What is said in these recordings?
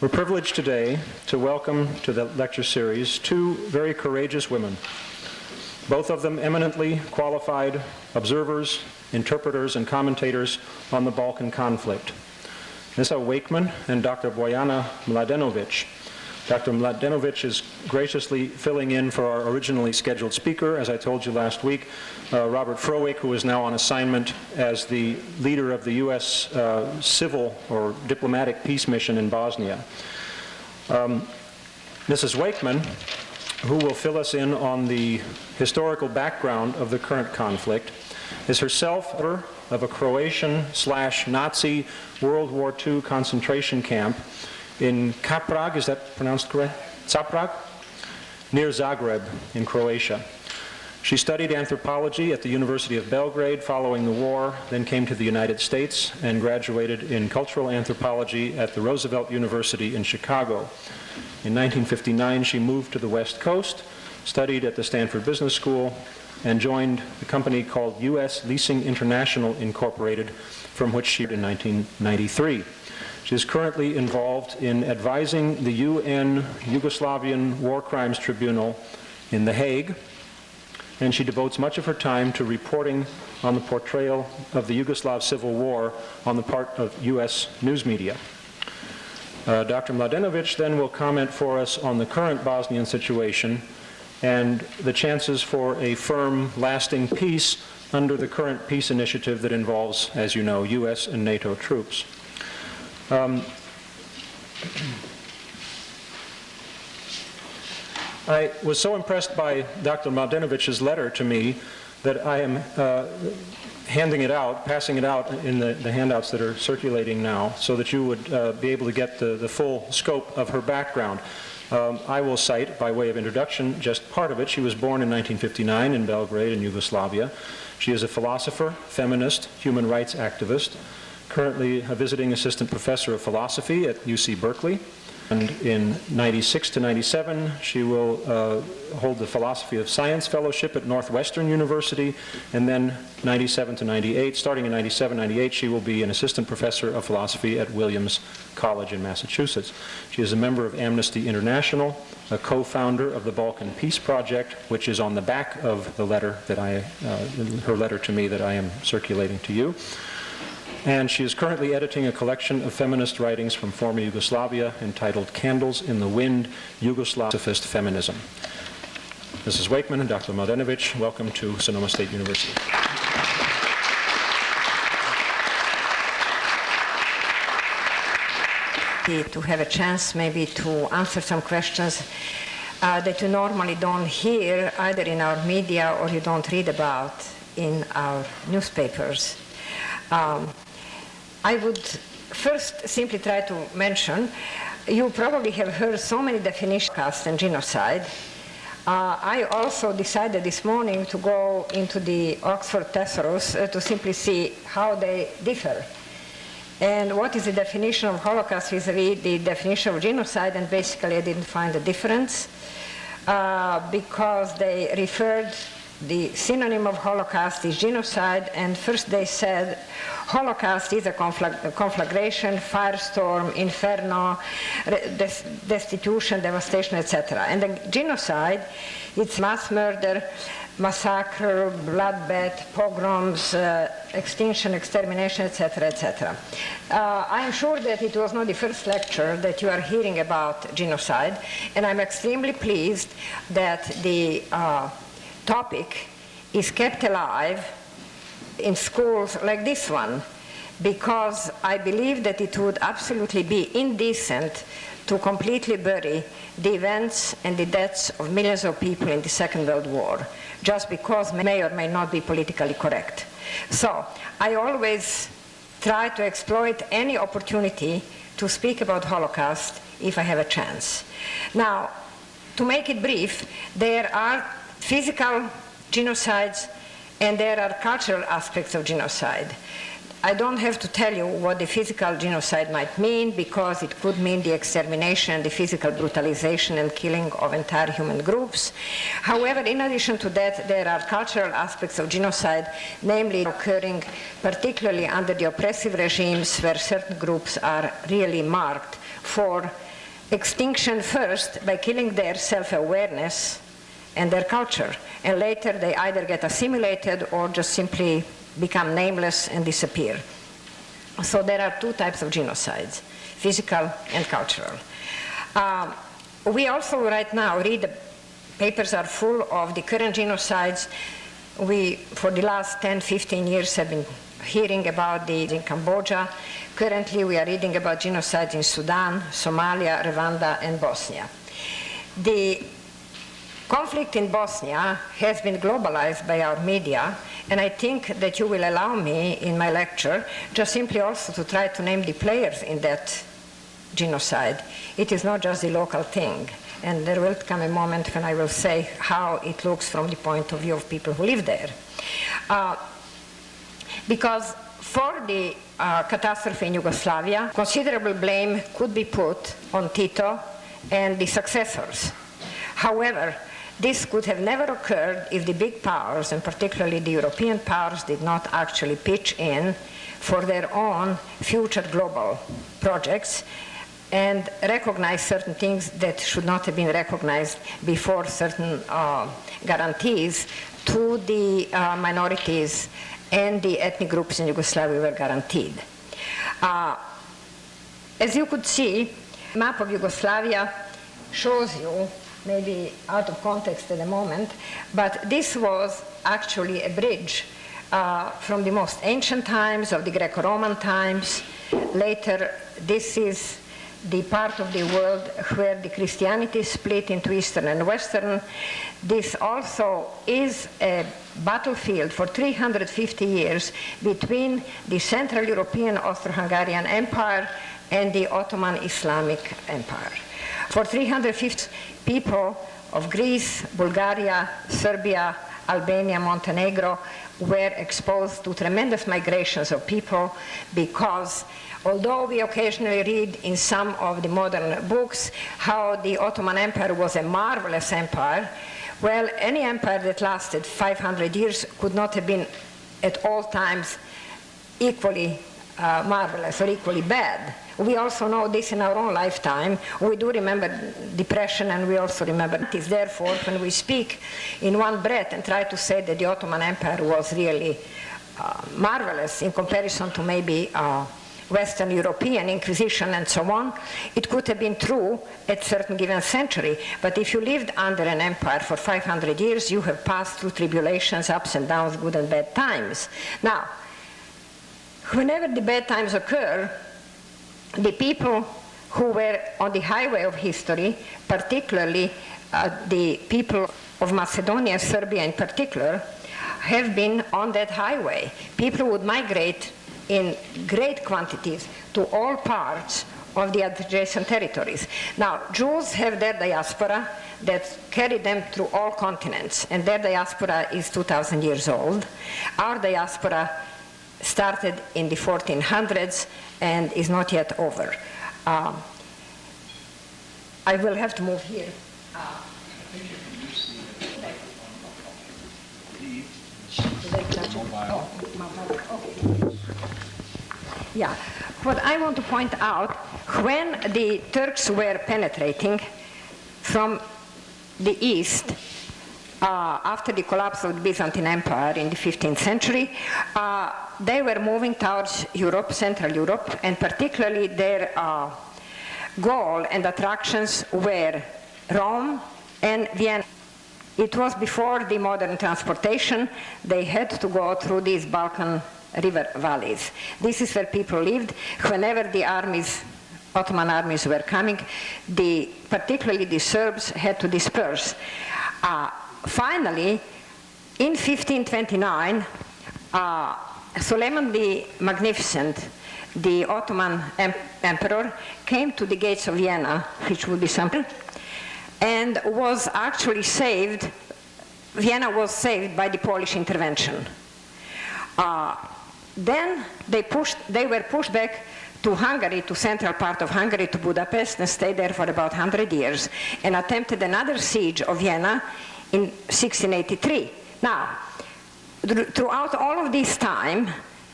We're privileged today to welcome to the lecture series two very courageous women, both of them eminently qualified observers, interpreters, and commentators on the Balkan conflict. Ms. Wakeman and Dr. Bojana Mladenovic. Dr. Mladenovic is graciously filling in for our originally scheduled speaker, as I told you last week, Robert Frowick, who is now on assignment as the leader of the U.S. Civil or diplomatic peace mission in Bosnia. Mrs. Wakeman, who will fill us in on the historical background of the current conflict, is herself of a Croatian/Nazi World War II concentration camp in Caprag, is that pronounced correct? Caprag? Near Zagreb in Croatia. She studied anthropology at the University of Belgrade following the war, then came to the United States and graduated in cultural anthropology at the Roosevelt University in Chicago. In 1959, she moved to the West Coast, studied at the Stanford Business School, and joined a company called U.S. Leasing International Incorporated, from which she in 1993. She is currently involved in advising the UN Yugoslavian War Crimes Tribunal in The Hague, and she devotes much of her time to reporting on the portrayal of the Yugoslav Civil War on the part of U.S. news media. Dr. Mladenovic then will comment for us on the current Bosnian situation and the chances for a firm, lasting peace under the current peace initiative that involves, as you know, U.S. and NATO troops. I was so impressed by Dr. Mladenovic's letter to me that I am passing it out in the handouts that are circulating now so that you would be able to get the full scope of her background. I will cite, by way of introduction, just part of it. She was born in 1959 in Belgrade in Yugoslavia. She is a philosopher, feminist, human rights activist, currently a visiting assistant professor of philosophy at UC Berkeley. And in 96 to 97, she will hold the Philosophy of Science Fellowship at Northwestern University, and then 97 to 98, starting in 97, 98, she will be an assistant professor of philosophy at Williams College in Massachusetts. She is a member of Amnesty International, a co-founder of the Balkan Peace Project, which is on the back of the letter that her letter to me that I am circulating to you. And she is currently editing a collection of feminist writings from former Yugoslavia entitled Candles in the Wind, Yugoslav Pacifist Feminism. Mrs. Wakeman and Dr. Mladenovic, welcome to Sonoma State University. To have a chance maybe to answer some questions that you normally don't hear either in our media or you don't read about in our newspapers. I would first simply try to mention, you probably have heard so many definitions of Holocaust and genocide. I also decided this morning to go into the Oxford Thesaurus to simply see how they differ. And what is the definition of Holocaust vis-a-vis the definition of genocide, and basically I didn't find a difference because they referred the synonym of Holocaust is genocide, and first they said Holocaust is a conflagration, firestorm, inferno, destitution, devastation, etc. And the genocide, it's mass murder, massacre, bloodbath, pogroms, extinction, extermination, etc., etc. I am sure that it was not the first lecture that you are hearing about genocide, and I'm extremely pleased that the topic is kept alive in schools like this one, because I believe that it would absolutely be indecent to completely bury the events and the deaths of millions of people in the Second World War, just because may or may not be politically correct. So I always try to exploit any opportunity to speak about Holocaust if I have a chance. Now, to make it brief, there are physical genocides and there are cultural aspects of genocide. I don't have to tell you what the physical genocide might mean, because it could mean the extermination, the physical brutalization and killing of entire human groups. However, in addition to that, there are cultural aspects of genocide, namely occurring particularly under the oppressive regimes where certain groups are really marked for extinction first by killing their self-awareness and their culture, and later they either get assimilated or just simply become nameless and disappear. So there are two types of genocides, physical and cultural. We also right now read, the papers are full of the current genocides. We, for the last 10, 15 years, have been hearing about these in Cambodia. Currently, we are reading about genocides in Sudan, Somalia, Rwanda, and Bosnia. The conflict in Bosnia has been globalized by our media, and I think that you will allow me in my lecture just simply also to try to name the players in that genocide. It is not just the local thing, and there will come a moment when I will say how it looks from the point of view of people who live there. Because for the catastrophe in Yugoslavia, considerable blame could be put on Tito and the successors. However, this could have never occurred if the big powers, and particularly the European powers, did not actually pitch in for their own future global projects and recognize certain things that should not have been recognized before, certain guarantees to the minorities and the ethnic groups in Yugoslavia were guaranteed. As you could see, the map of Yugoslavia shows you, maybe out of context at the moment, but this was actually a bridge from the most ancient times of the Greco-Roman times. Later, this is the part of the world where the Christianity split into Eastern and Western. This also is a battlefield for 350 years between the Central European Austro-Hungarian Empire and the Ottoman Islamic Empire. For 350 people of Greece, Bulgaria, Serbia, Albania, Montenegro were exposed to tremendous migrations of people because although we occasionally read in some of the modern books how the Ottoman Empire was a marvelous empire, well, any empire that lasted 500 years could not have been at all times equally marvelous or equally bad. We also know this in our own lifetime. We do remember depression, and we also remember it. Therefore, when we speak in one breath and try to say that the Ottoman Empire was really marvelous in comparison to maybe Western European Inquisition and so on, it could have been true at a certain given century. But if you lived under an empire for 500 years, you have passed through tribulations, ups and downs, good and bad times. Now, whenever the bad times occur, the people who were on the highway of history, particularly the people of Macedonia, Serbia in particular, have been on that highway. People would migrate in great quantities to all parts of the adjacent territories. Now, Jews have their diaspora that carried them through all continents, and their diaspora is 2,000 years old. Our diaspora started in the 1400s and is not yet over. I will have to move here. Yeah, what I want to point out, when the Turks were penetrating from the east, after the collapse of the Byzantine Empire in the 15th century, they were moving towards Europe, Central Europe, and particularly their goal and attractions were Rome and Vienna. It was before the modern transportation. They had to go through these Balkan river valleys. This is where people lived. Whenever the armies, Ottoman armies were coming, particularly the Serbs had to disperse. Finally, in 1529, Suleiman the Magnificent, the Ottoman emperor, came to the gates of Vienna, which would be something, and was actually saved. Vienna was saved by the Polish intervention. Then they were pushed back to Hungary, to central part of Hungary, to Budapest, and stayed there for about 100 years, and attempted another siege of Vienna in 1683. Now, throughout all of this time,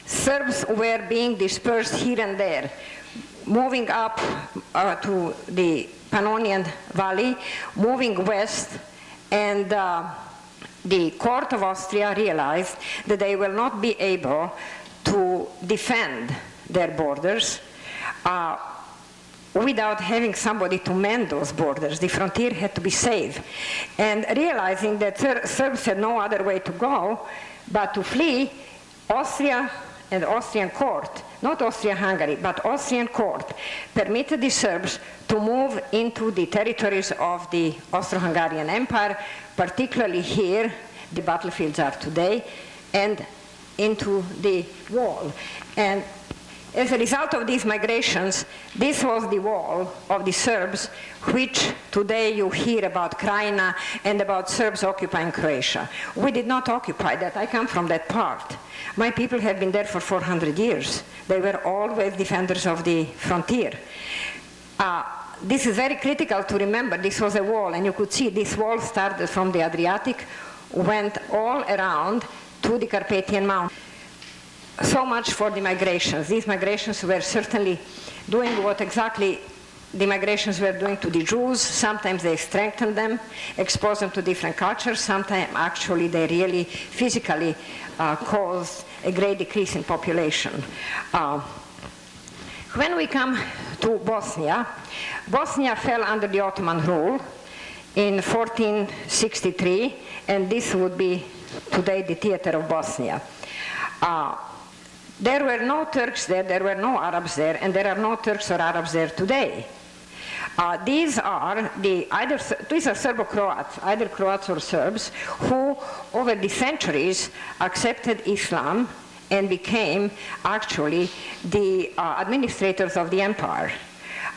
Serbs were being dispersed here and there, moving up to the Pannonian Valley, moving west, and the court of Austria realized that they will not be able to defend their borders without having somebody to man those borders. The frontier had to be safe. And realizing that Serbs had no other way to go but to flee, Austria and the Austrian court, not Austria-Hungary, but Austrian court, permitted the Serbs to move into the territories of the Austro-Hungarian Empire, particularly here, the battlefields are today, and into the wall. And as a result of these migrations, this was the wall of the Serbs, which today you hear about Krajina and about Serbs occupying Croatia. We did not occupy that. I come from that part. My people have been there for 400 years. They were always defenders of the frontier. This is very critical to remember. This was a wall, and you could see this wall started from the Adriatic, went all around to the Carpathian Mountains. So much for the migrations. These migrations were certainly doing what exactly the migrations were doing to the Jews. Sometimes they strengthened them, exposed them to different cultures. Sometimes actually they really physically caused a great decrease in population. When we come to Bosnia, Bosnia fell under the Ottoman rule in 1463, and this would be today the theater of Bosnia. There were no Turks there, there were no Arabs there, and there are no Turks or Arabs there today. These are Serbo-Croats, either Croats or Serbs, who over the centuries accepted Islam and became actually the administrators of the empire.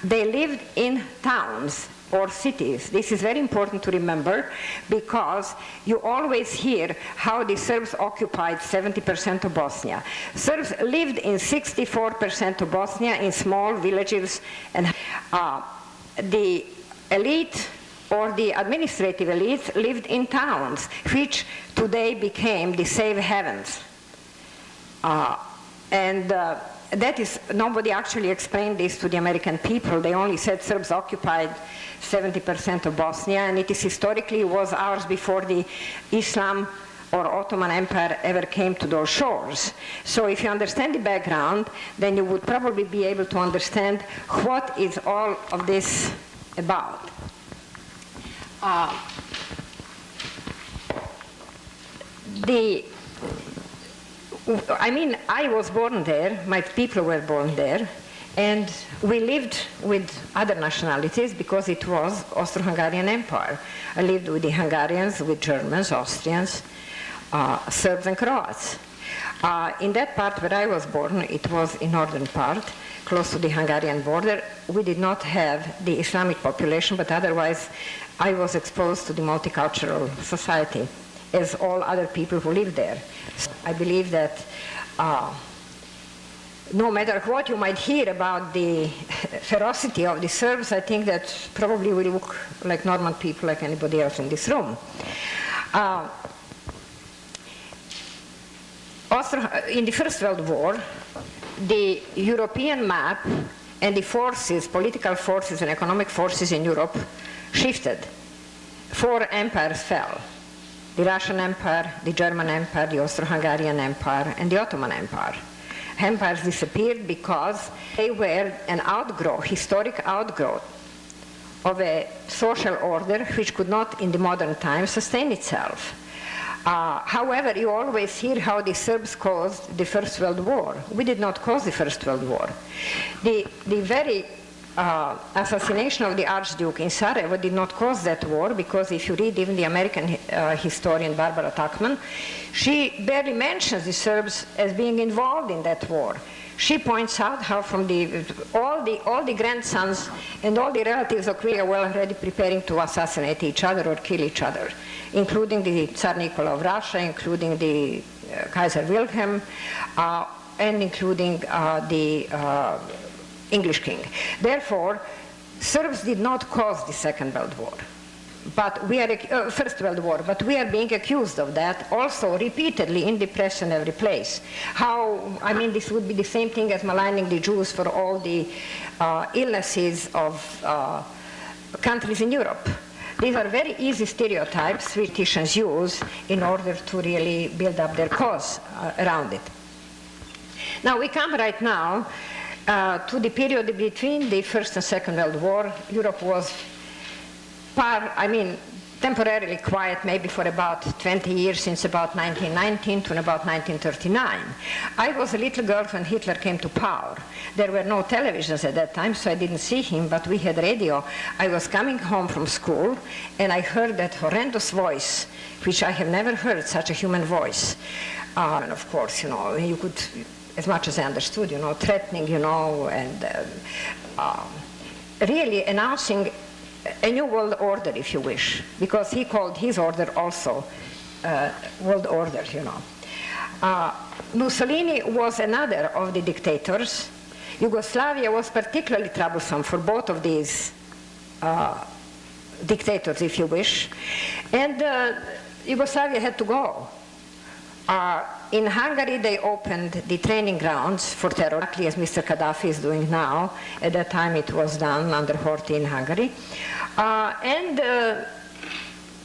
They lived in towns or cities. This is very important to remember because you always hear how the Serbs occupied 70% of Bosnia. Serbs lived in 64% of Bosnia in small villages, and the elite or the administrative elite lived in towns, which today became the safe havens. That is, nobody actually explained this to the American people. They only said Serbs occupied 70% of Bosnia, and it is historically was ours before the Islam or Ottoman Empire ever came to those shores. So if you understand the background, then you would probably be able to understand what is all of this about. I was born there, my people were born there, and we lived with other nationalities because it was Austro-Hungarian Empire. I lived with the Hungarians, with Germans, Austrians, Serbs and Croats. In that part where I was born, it was in northern part, close to the Hungarian border. We did not have the Islamic population, but otherwise I was exposed to the multicultural society, as all other people who live there. So I believe that no matter what you might hear about the ferocity of the Serbs, I think that probably we look like normal people like anybody else in this room. In the First World War, the European map and the forces, political forces and economic forces in Europe shifted. 4 empires fell. The Russian Empire, the German Empire, the Austro-Hungarian Empire, and the Ottoman Empire. Empires disappeared because they were an outgrowth, historic outgrowth of a social order which could not, in the modern times, sustain itself. However, you always hear how the Serbs caused the First World War. We did not cause the First World War. The very assassination of the Archduke in Sarajevo did not cause that war, because if you read even the American historian Barbara Tuchman, she barely mentions the Serbs as being involved in that war. She points out how from all the grandsons and all the relatives of Korea were already preparing to assassinate each other or kill each other, including the Tsar Nicola of Russia, including the Kaiser Wilhelm, and including the English king. Therefore, Serbs did not cause the Second World War, but we are First World War, but we are being accused of that also repeatedly in the press and every place. This would be the same thing as maligning the Jews for all the illnesses of countries in Europe. These are very easy stereotypes politicians use in order to really build up their cause around it. Now we come right now to the period between the First and Second World War. Europe was temporarily quiet, maybe for about 20 years, since about 1919 to about 1939. I was a little girl when Hitler came to power. There were no televisions at that time, so I didn't see him, but we had radio. I was coming home from school, and I heard that horrendous voice, which I have never heard, such a human voice. And of course, you could, as much as I understood, threatening, and really announcing a new world order, if you wish, because he called his order also world order, Mussolini was another of the dictators. Yugoslavia was particularly troublesome for both of these dictators, if you wish, and Yugoslavia had to go. In Hungary, they opened the training grounds for terror, exactly as Mr. Gaddafi is doing now. At that time, it was done under Horthy in Hungary. And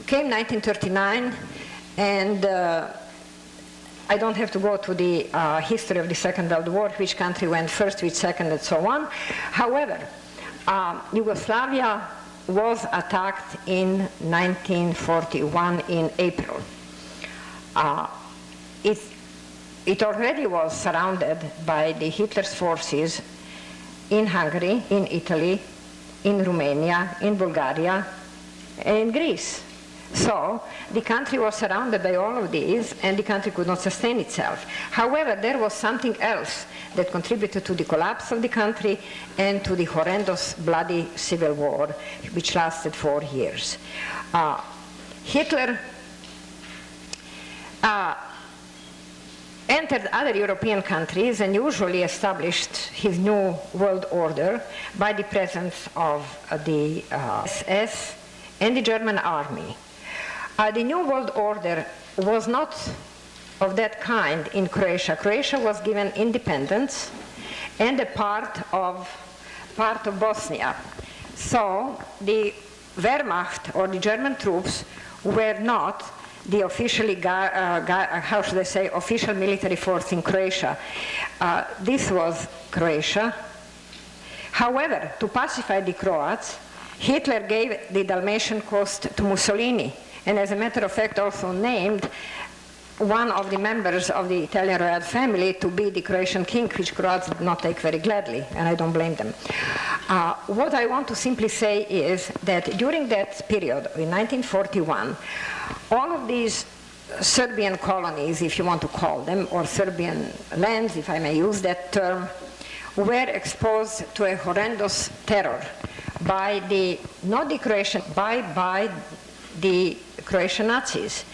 came 1939, and I don't have to go to the history of the Second World War, which country went first, which second, and so on. However, Yugoslavia was attacked in 1941 in April. It already was surrounded by the Hitler's forces in Hungary, in Italy, in Romania, in Bulgaria, and in Greece. So the country was surrounded by all of these, and the country could not sustain itself. However, there was something else that contributed to the collapse of the country and to the horrendous, bloody civil war, which lasted 4 years. Hitler entered other European countries and usually established his new world order by the presence of the SS and the German army. The new world order was not of that kind in Croatia. Croatia was given independence and a part of Bosnia. So the Wehrmacht, or the German troops, were not the officially, official military force in Croatia. This was Croatia. However, to pacify the Croats, Hitler gave the Dalmatian coast to Mussolini, and as a matter of fact also named one of the members of the Italian royal family to be the Croatian king, which Croats did not take very gladly, and I don't blame them. What I want to simply say is that during that period, in 1941, all of these Serbian colonies, if you want to call them, or Serbian lands, if I may use that term, were exposed to a horrendous terror by the Croatian Nazis.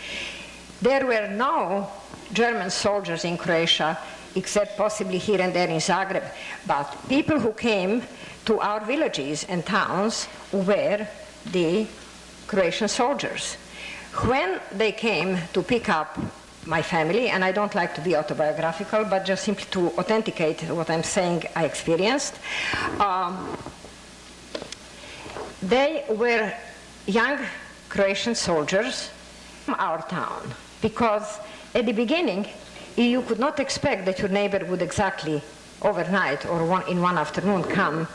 There were no German soldiers in Croatia, except possibly here and there in Zagreb, but people who came to our villages and towns were the Croatian soldiers. When they came to pick up my family, and I don't like to be autobiographical, but just simply to authenticate what I'm saying I experienced, they were young Croatian soldiers from our town, because at the beginning you could not expect that your neighbor would exactly overnight or in one afternoon come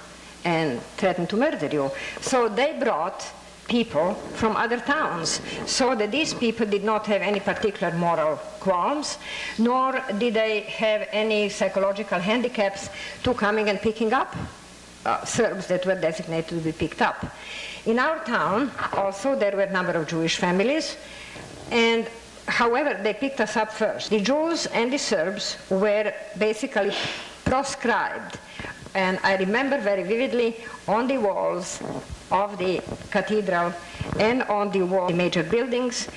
and threaten to murder you. So they brought people from other towns, so that these people did not have any particular moral qualms, nor did they have any psychological handicaps to coming and picking up Serbs that were designated to be picked up. In our town also there were a number of Jewish families, and however they picked us up first. The Jews and the Serbs were basically proscribed, and I remember very vividly on the walls of the cathedral and on the wall of the major buildings,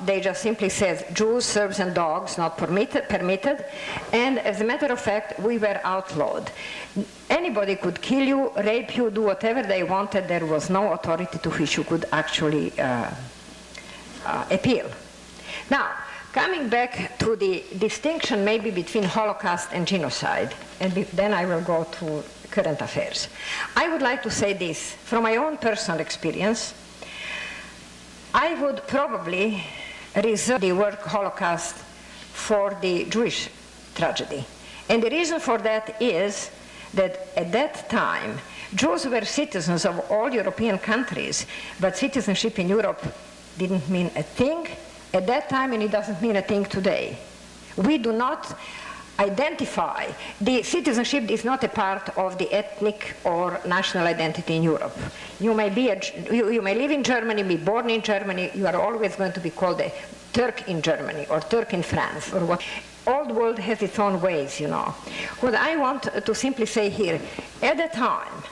they just simply said Jews, Serbs, and dogs not permitted, and as a matter of fact we were outlawed. Anybody could kill you, rape you, do whatever they wanted. There was no authority to which you could actually appeal. Now, coming back to the distinction maybe between Holocaust and genocide, and then I will go to current affairs. I would like to say this. From my own personal experience, I would probably reserve the word Holocaust for the Jewish tragedy. And the reason for that is that at that time, Jews were citizens of all European countries, but citizenship in Europe didn't mean a thing at that time, and it doesn't mean a thing today. We do not identify, the citizenship is not a part of the ethnic or national identity in Europe. You may live in Germany, be born in Germany, you are always going to be called a Turk in Germany or Turk in France or what. Old world has its own ways, you know. What I want to simply say here, at the time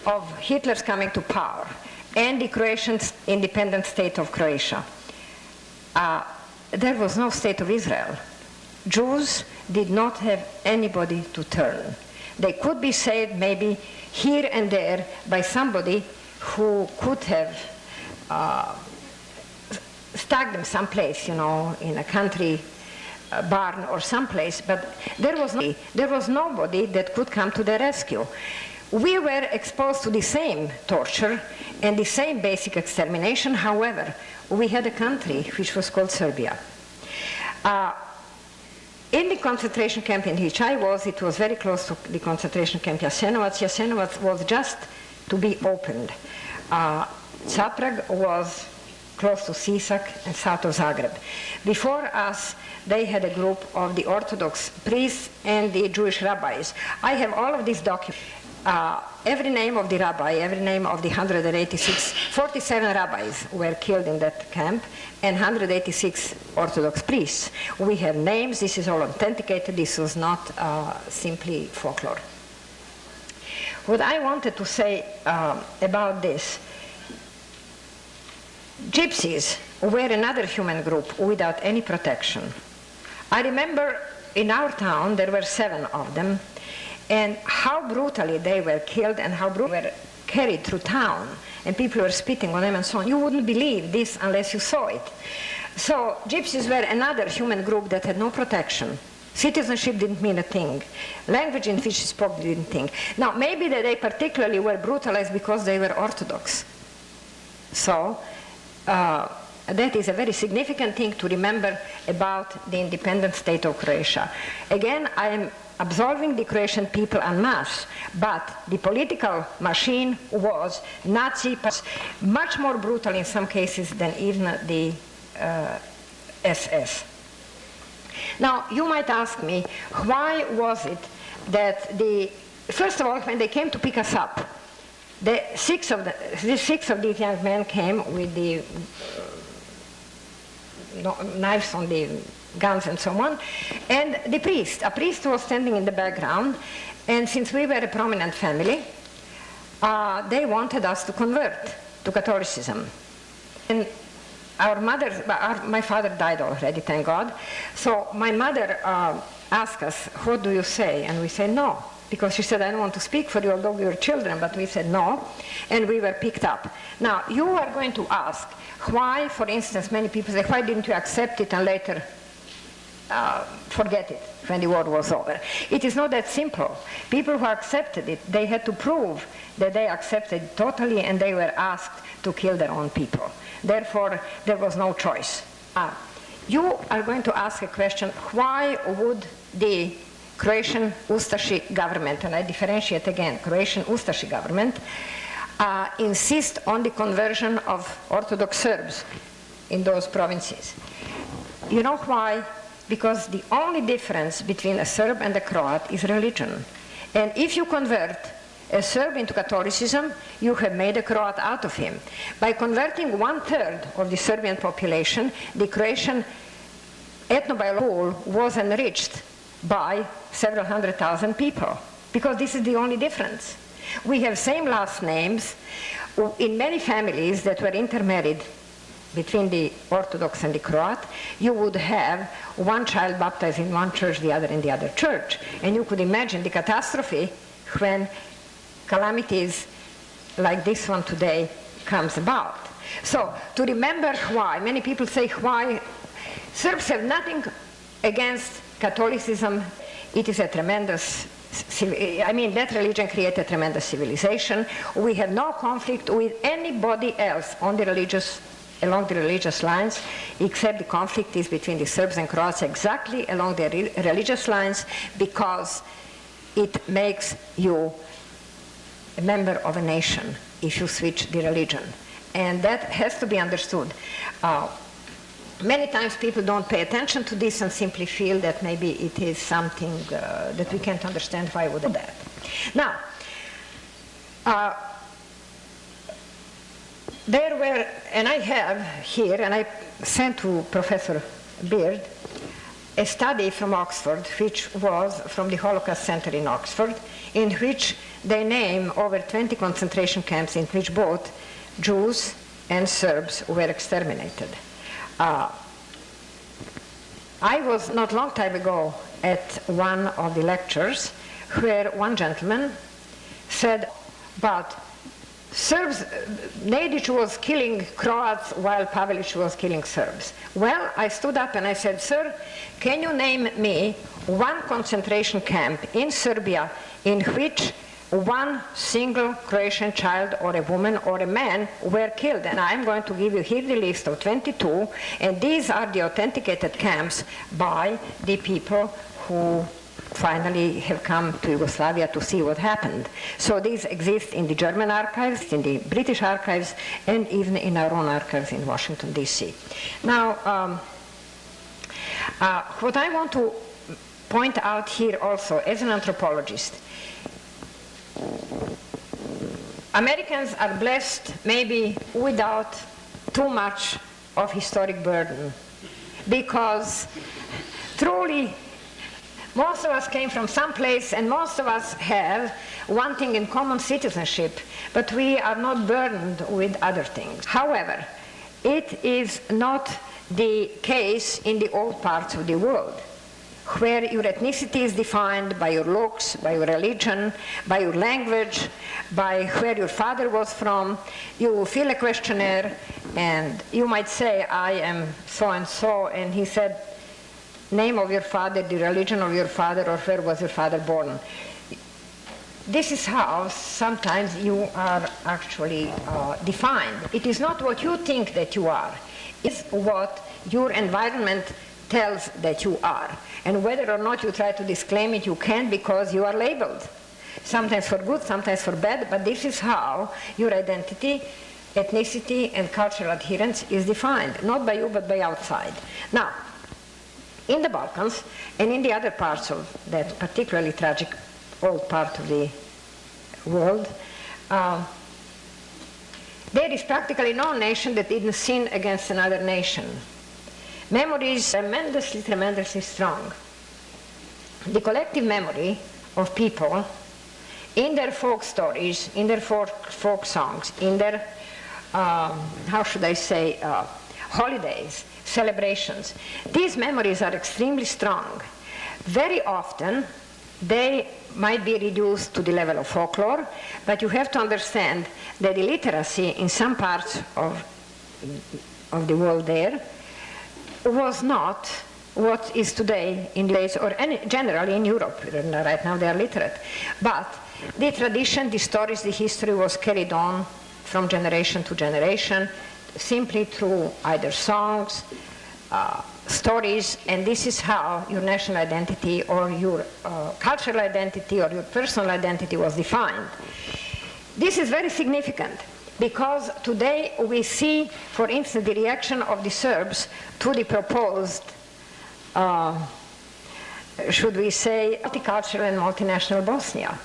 of Hitler's coming to power and the Croatian independent state of Croatia, there was no state of Israel. Jews did not have anybody to turn. They could be saved maybe here and there by somebody who could have stuck them someplace, you know, in a country barn or someplace, but there was nobody that could come to the rescue. We were exposed to the same torture and the same basic extermination. However, we had a country which was called Serbia. In the concentration camp in which I was, it was very close to the concentration camp Jasenovac. Jasenovac was just to be opened. Caprag was close to Sisak and south of Zagreb. Before us, they had a group of the Orthodox priests and the Jewish rabbis. I have all of these documents. Every name of the rabbi, every name of the 47 rabbis were killed in that camp, and 186 Orthodox priests. We have names, this is all authenticated, this was not simply folklore. What I wanted to say about this, Gypsies were another human group without any protection. I remember in our town there were 7 of them, and how brutally they were killed and how brutally they were carried through town, and people were spitting on them and so on. You wouldn't believe this unless you saw it. So Gypsies were another human group that had no protection. Citizenship didn't mean a thing. Language in which they spoke didn't think. Now, maybe that they particularly were brutalized because they were Orthodox. So that is a very significant thing to remember about the independent state of Croatia. Again, I am absolving the Croatian people en masse, but the political machine was Nazi, much more brutal in some cases than even the SS. Now, you might ask me, why was it that first of all, when they came to pick us up, the six of these young men came with the knives on the guns and so on, and a priest was standing in the background, and since we were a prominent family, they wanted us to convert to Catholicism. And my father died already, thank God, so my mother asked us, what do you say? And we said no, because she said, I don't want to speak for you, although we were children, but we said no, and we were picked up. Now, you are going to ask, why, for instance, many people say, why didn't you accept it and later forget it when the war was over? It is not that simple. People who accepted it, they had to prove that they accepted it totally, and they were asked to kill their own people. Therefore, there was no choice. You are going to ask a question, why would the Croatian Ustaši government, and I differentiate again, Croatian Ustaši government, insist on the conversion of Orthodox Serbs in those provinces? You know why? Because the only difference between a Serb and a Croat is religion. And if you convert a Serb into Catholicism, you have made a Croat out of him. By converting 1/3 of the Serbian population, the Croatian ethnobiological pool was enriched by several 100,000 people, because this is the only difference. We have same last names. In many families that were intermarried between the Orthodox and the Croat, you would have one child baptized in one church, the other in the other church. And you could imagine the catastrophe when calamities like this one today comes about. So, to remember why, many people say, why Serbs have nothing against Catholicism. It is a tremendous, that religion created a tremendous civilization. We have no conflict with anybody else along the religious lines, except the conflict is between the Serbs and Croats exactly along the religious lines, because it makes you a member of a nation if you switch the religion. And that has to be understood. Many times people don't pay attention to this and simply feel that maybe it is something that we can't understand why would do that. Now, there were, and I have here, and I sent to Professor Beard, a study from Oxford, which was from the Holocaust Center in Oxford, in which they name over 20 concentration camps in which both Jews and Serbs were exterminated. I was not long time ago at one of the lectures where one gentleman said, but Serbs, Nedić was killing Croats while Pavelić was killing Serbs. Well, I stood up and I said, sir, can you name me one concentration camp in Serbia in which one single Croatian child or a woman or a man were killed? And I'm going to give you here the list of 22, and these are the authenticated camps by the people who finally have come to Yugoslavia to see what happened. So these exist in the German archives, in the British archives, and even in our own archives in Washington, D.C. Now, what I want to point out here also, as an anthropologist, Americans are blessed maybe without too much of historic burden, because truly most of us came from some place, and most of us have one thing in common, citizenship, but we are not burdened with other things. However, it is not the case in the old parts of the world, where your ethnicity is defined by your looks, by your religion, by your language, by where your father was from. You fill a questionnaire, and you might say, I am so-and-so, and he said, name of your father, the religion of your father, or where was your father born. This is how sometimes you are actually defined. It is not what you think that you are. It's what your environment tells that you are. And whether or not you try to disclaim it, you can, because you are labeled. Sometimes for good, sometimes for bad, but this is how your identity, ethnicity, and cultural adherence is defined. Not by you, but by outside. Now, in the Balkans, and in the other parts of that particularly tragic old part of the world, there is practically no nation that didn't sin against another nation. Memory is tremendously, tremendously strong. The collective memory of people in their folk stories, in their folk songs, in their, holidays, celebrations. These memories are extremely strong. Very often, they might be reduced to the level of folklore, but you have to understand that illiteracy in some parts of the world there was not what is today in place, or generally in Europe. Right now they are literate. But the tradition, the stories, the history was carried on from generation to generation, simply through either songs, stories, and this is how your national identity or your cultural identity or your personal identity was defined. This is very significant, because today we see, for instance, the reaction of the Serbs to the proposed, should we say, multicultural and multinational Bosnia.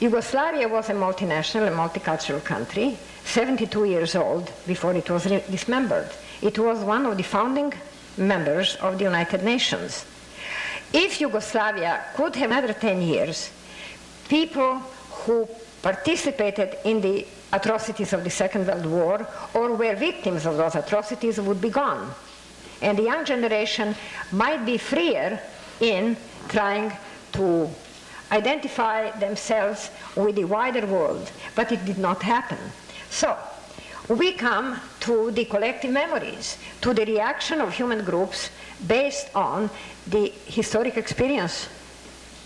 Yugoslavia was a multinational and multicultural country, 72 years old before it was dismembered. It was one of the founding members of the United Nations. If Yugoslavia could have another 10 years, people who participated in the atrocities of the Second World War or were victims of those atrocities would be gone. And the young generation might be freer in trying to identify themselves with the wider world, but it did not happen. So we come to the collective memories, to the reaction of human groups based on the historic experience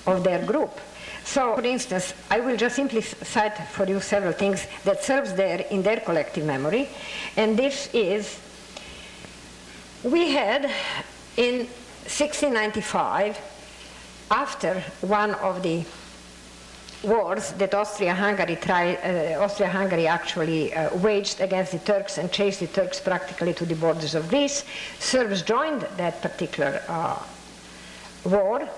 of their group. So, for instance, I will just simply cite for you several things that serves there in their collective memory, and this is, we had in 1695, after one of the wars that Austria-Hungary actually waged against the Turks and chased the Turks practically to the borders of Greece, Serbs joined that particular war.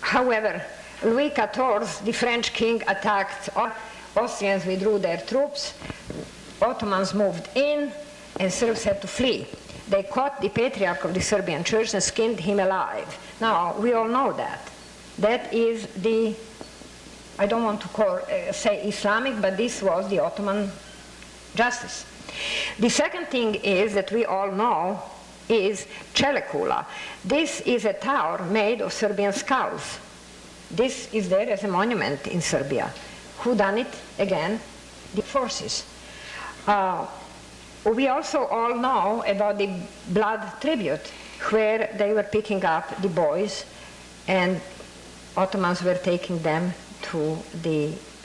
However, Louis XIV, the French king, attacked. Austrians withdrew their troops, Ottomans moved in, and Serbs had to flee. They caught the patriarch of the Serbian church and skinned him alive. Now, we all know that. That is the, I don't want to say Islamic, but this was the Ottoman justice. The second thing is that we all know is Čelikula. This is a tower made of Serbian skulls. This is there as a monument in Serbia. Who done it? Again, the forces. We also all know about the blood tribute, where they were picking up the boys and Ottomans were taking them to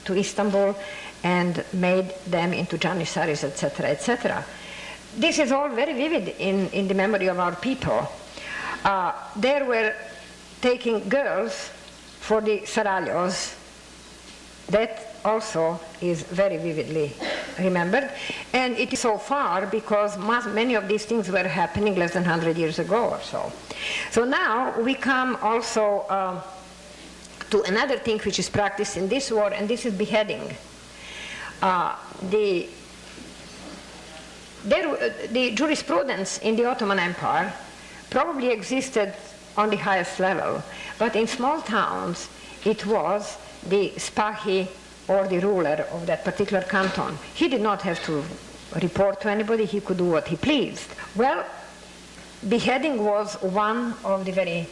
Istanbul and made them into janissaries, etc., etc. This is all very vivid in the memory of our people. They were taking girls for the seraglios. That also is very vividly remembered, and it is so far because many of these things were happening less than 100 years ago or so. So now we come also to another thing which is practiced in this war, and this is beheading. The jurisprudence in the Ottoman Empire probably existed on the highest level, but in small towns it was the spahi or the ruler of that particular canton. He did not have to report to anybody, he could do what he pleased. Well, beheading was one of the very,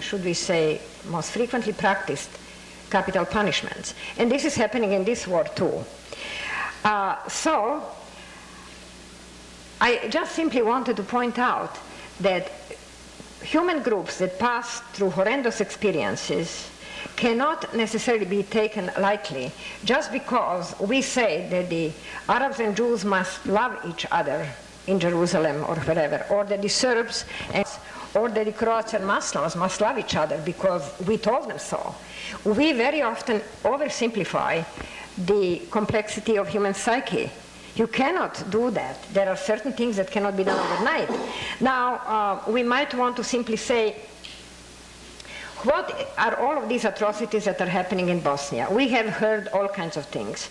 should we say, most frequently practiced capital punishments. And this is happening in this war too. So, I just simply wanted to point out that human groups that pass through horrendous experiences cannot necessarily be taken lightly just because we say that the Arabs and Jews must love each other in Jerusalem or wherever, or that the Serbs or that the Croats and Muslims must love each other because we told them so. We very often oversimplify the complexity of human psyche. You cannot do that. There are certain things that cannot be done overnight. Now, we might want to simply say, what are all of these atrocities that are happening in Bosnia? We have heard all kinds of things.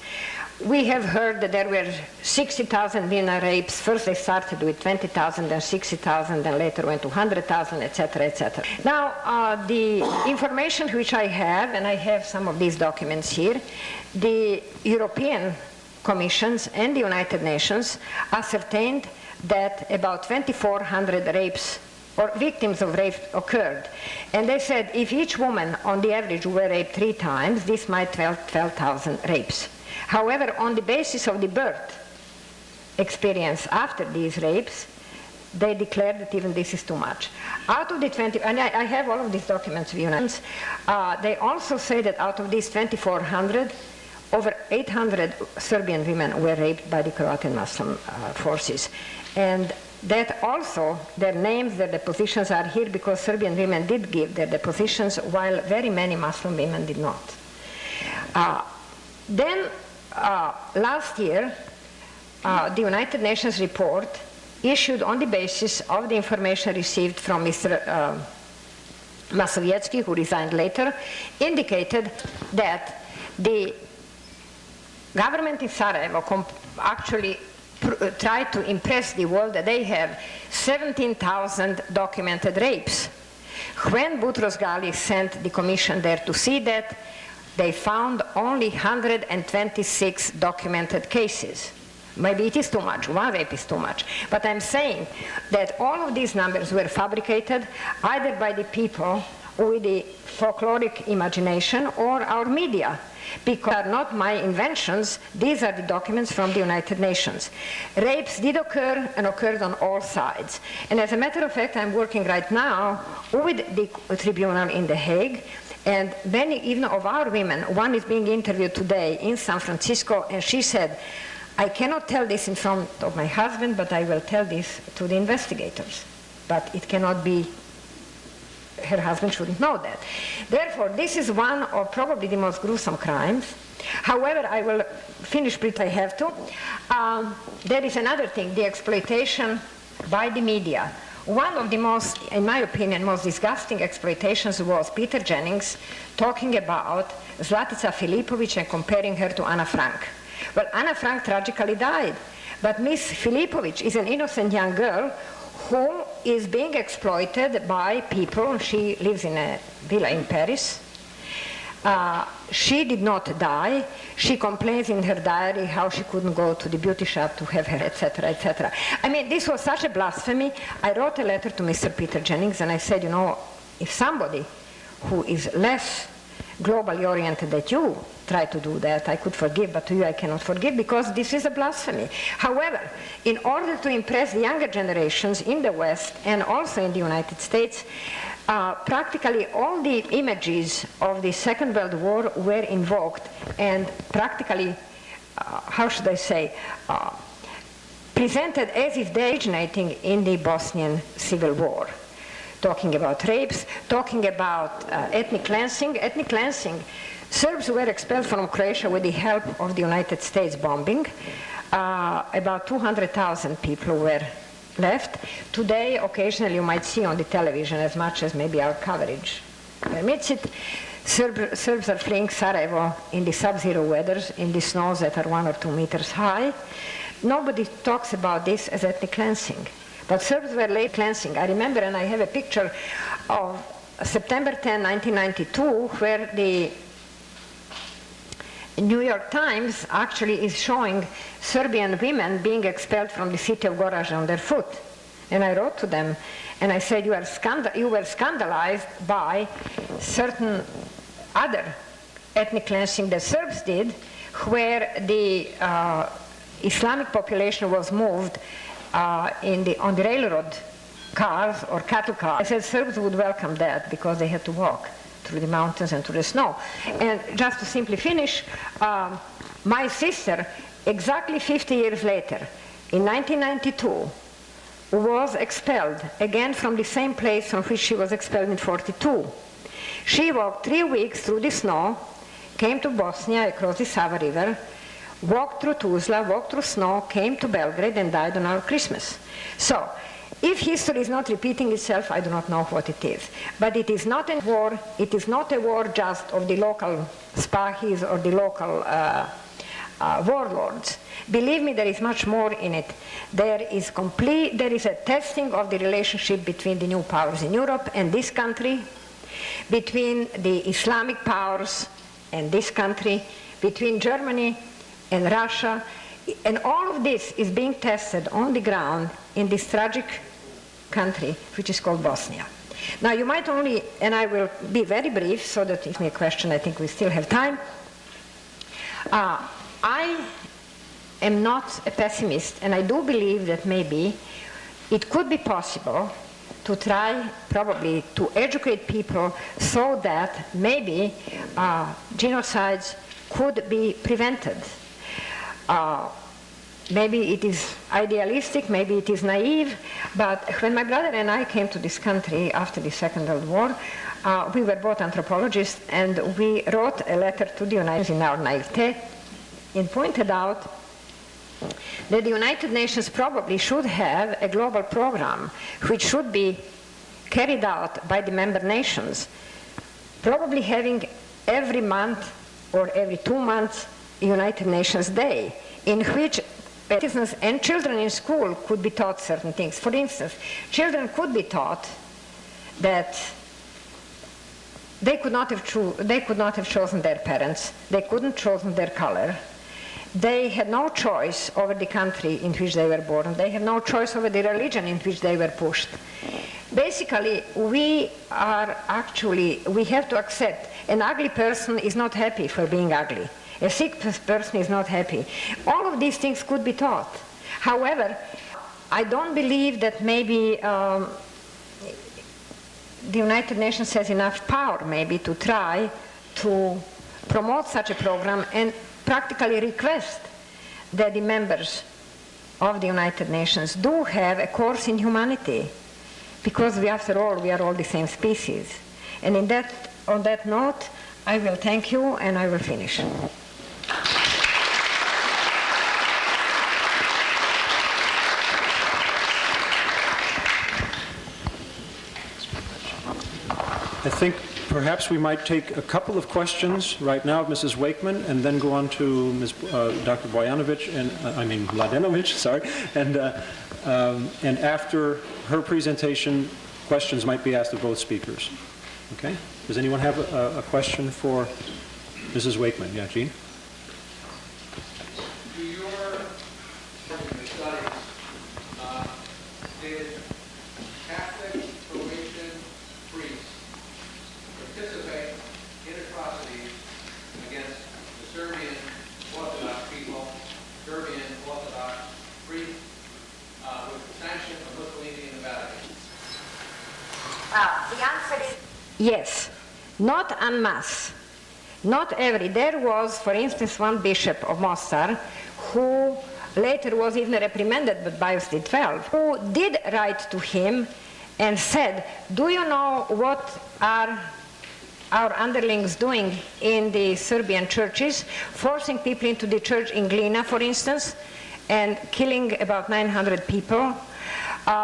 We have heard that there were 60,000 women rapes. First they started with 20,000, then 60,000, then later went to 100,000, etc., etc. Now, the information which I have, and I have some of these documents here, the European Commissions and the United Nations ascertained that about 2,400 rapes or victims of rape occurred. And they said if each woman on the average were raped 3 times, this might 12,000 rapes. However, on the basis of the birth experience after these rapes, they declared that even this is too much. Out of the 20, and I have all of these documents with you, they also say that out of these 2,400, over 800 Serbian women were raped by the Croatian Muslim forces. And that also, their names, their depositions are here because Serbian women did give their depositions while very many Muslim women did not. Then last year, the United Nations report issued on the basis of the information received from Mr. Masovietsky, who resigned later, indicated that the government in Sarajevo actually tried to impress the world that they have 17,000 documented rapes. When Boutros Ghali sent the commission there to see that, they found only 126 documented cases. Maybe it is too much, one rape is too much. But I'm saying that all of these numbers were fabricated either by the people with the folkloric imagination or our media, because they are not my inventions, these are the documents from the United Nations. Rapes did occur and occurred on all sides. And as a matter of fact, I'm working right now with the tribunal in The Hague, and many even of our women, one is being interviewed today in San Francisco, and she said, I cannot tell this in front of my husband, but I will tell this to the investigators. But it cannot be, her husband shouldn't know that. Therefore, this is one of probably the most gruesome crimes. However, I will finish briefly, I have to. There is another thing, the exploitation by the media. One of the most, in my opinion, most disgusting exploitations was Peter Jennings talking about Zlatica Filipović and comparing her to Anna Frank. Well, Anna Frank tragically died, but Miss Filipović is an innocent young girl who is being exploited by people. She lives in a villa in Paris. She did not die. She complains in her diary how she couldn't go to the beauty shop to have her, etc., etc. I mean, this was such a blasphemy. I wrote a letter to Mr. Peter Jennings, and I said, you know, if somebody who is less globally oriented than you try to do that, I could forgive, but to you I cannot forgive, because this is a blasphemy. However, in order to impress the younger generations in the West and also in the United States, practically all the images of the Second World War were invoked and practically, how should I say, presented as if they originating in the Bosnian Civil War. Talking about rapes, talking about ethnic cleansing. Ethnic cleansing, Serbs were expelled from Croatia with the help of the United States bombing. About 200,000 people were left. Today, occasionally you might see on the television, as much as maybe our coverage permits it, Serbs are fleeing Sarajevo in the sub-zero weathers, in the snows that are 1 or 2 meters high. Nobody talks about this as ethnic cleansing. But Serbs were late cleansing. I remember, and I have a picture of September 10, 1992, where the New York Times actually is showing Serbian women being expelled from the city of Goražde on their foot. And I wrote to them, and I said, you were scandalized by certain other ethnic cleansing that Serbs did, where the Islamic population was moved on the railroad cars or cattle cars. I said Serbs would welcome that because they had to walk through the mountains and through the snow. And just to simply finish, my sister, exactly 50 years later, in 1992, was expelled again from the same place from which she was expelled in 42. She walked 3 weeks through the snow, came to Bosnia across the Sava River, walked through Tuzla, walked through snow, came to Belgrade, and died on our Christmas. So, if history is not repeating itself, I do not know what it is. But it is not a war. It is not a war just of the local Spahis or the local warlords. Believe me, there is much more in it. There is a testing of the relationship between the new powers in Europe and this country, between the Islamic powers and this country, between Germany and Russia, and all of this is being tested on the ground in this tragic country, which is called Bosnia. Now you might only, and I will be very brief so that if me a question, I think we still have time. I am not a pessimist, and I do believe that maybe it could be possible to try probably to educate people so that maybe genocides could be prevented. Maybe it is idealistic, maybe it is naive, but when my brother and I came to this country after the Second World War, we were both anthropologists, and we wrote a letter to the United Nations in our naivete and pointed out that the United Nations probably should have a global program which should be carried out by the member nations, probably having every month or every 2 months United Nations Day, in which citizens and children in school could be taught certain things. For instance, children could be taught that they could not have chosen their parents, they couldn't chosen their color, They had no choice over the country in which they were born. They have no choice over the religion in which they were pushed. Basically, we have to accept an ugly person is not happy for being ugly. A sick person is not happy. All of these things could be taught. However, I don't believe that maybe the United Nations has enough power maybe to try to promote such a program and practically request that the members of the United Nations do have a course in humanity, because after all, we are all the same species. And on that note, I will thank you and I will finish. I think perhaps we might take a couple of questions right now of Mrs. Wakeman and then go on to Dr. Bojanovic and Mladenovic, sorry, and after her presentation, questions might be asked of both speakers. Okay? Does anyone have a question for Mrs. Wakeman? Yeah, Jean? To your studies, did Catholic Croatian priests participate in atrocities against the Serbian Orthodox people, Serbian Orthodox priests, with the sanction of Mussolini and the Vatican? The answer is yes. Not en masse. Not every. There was, for instance, one bishop of Mostar who later was even reprimanded by Pius XII, who did write to him and said, do you know what are our underlings doing in the Serbian churches, forcing people into the church in Glina, for instance, and killing about 900 people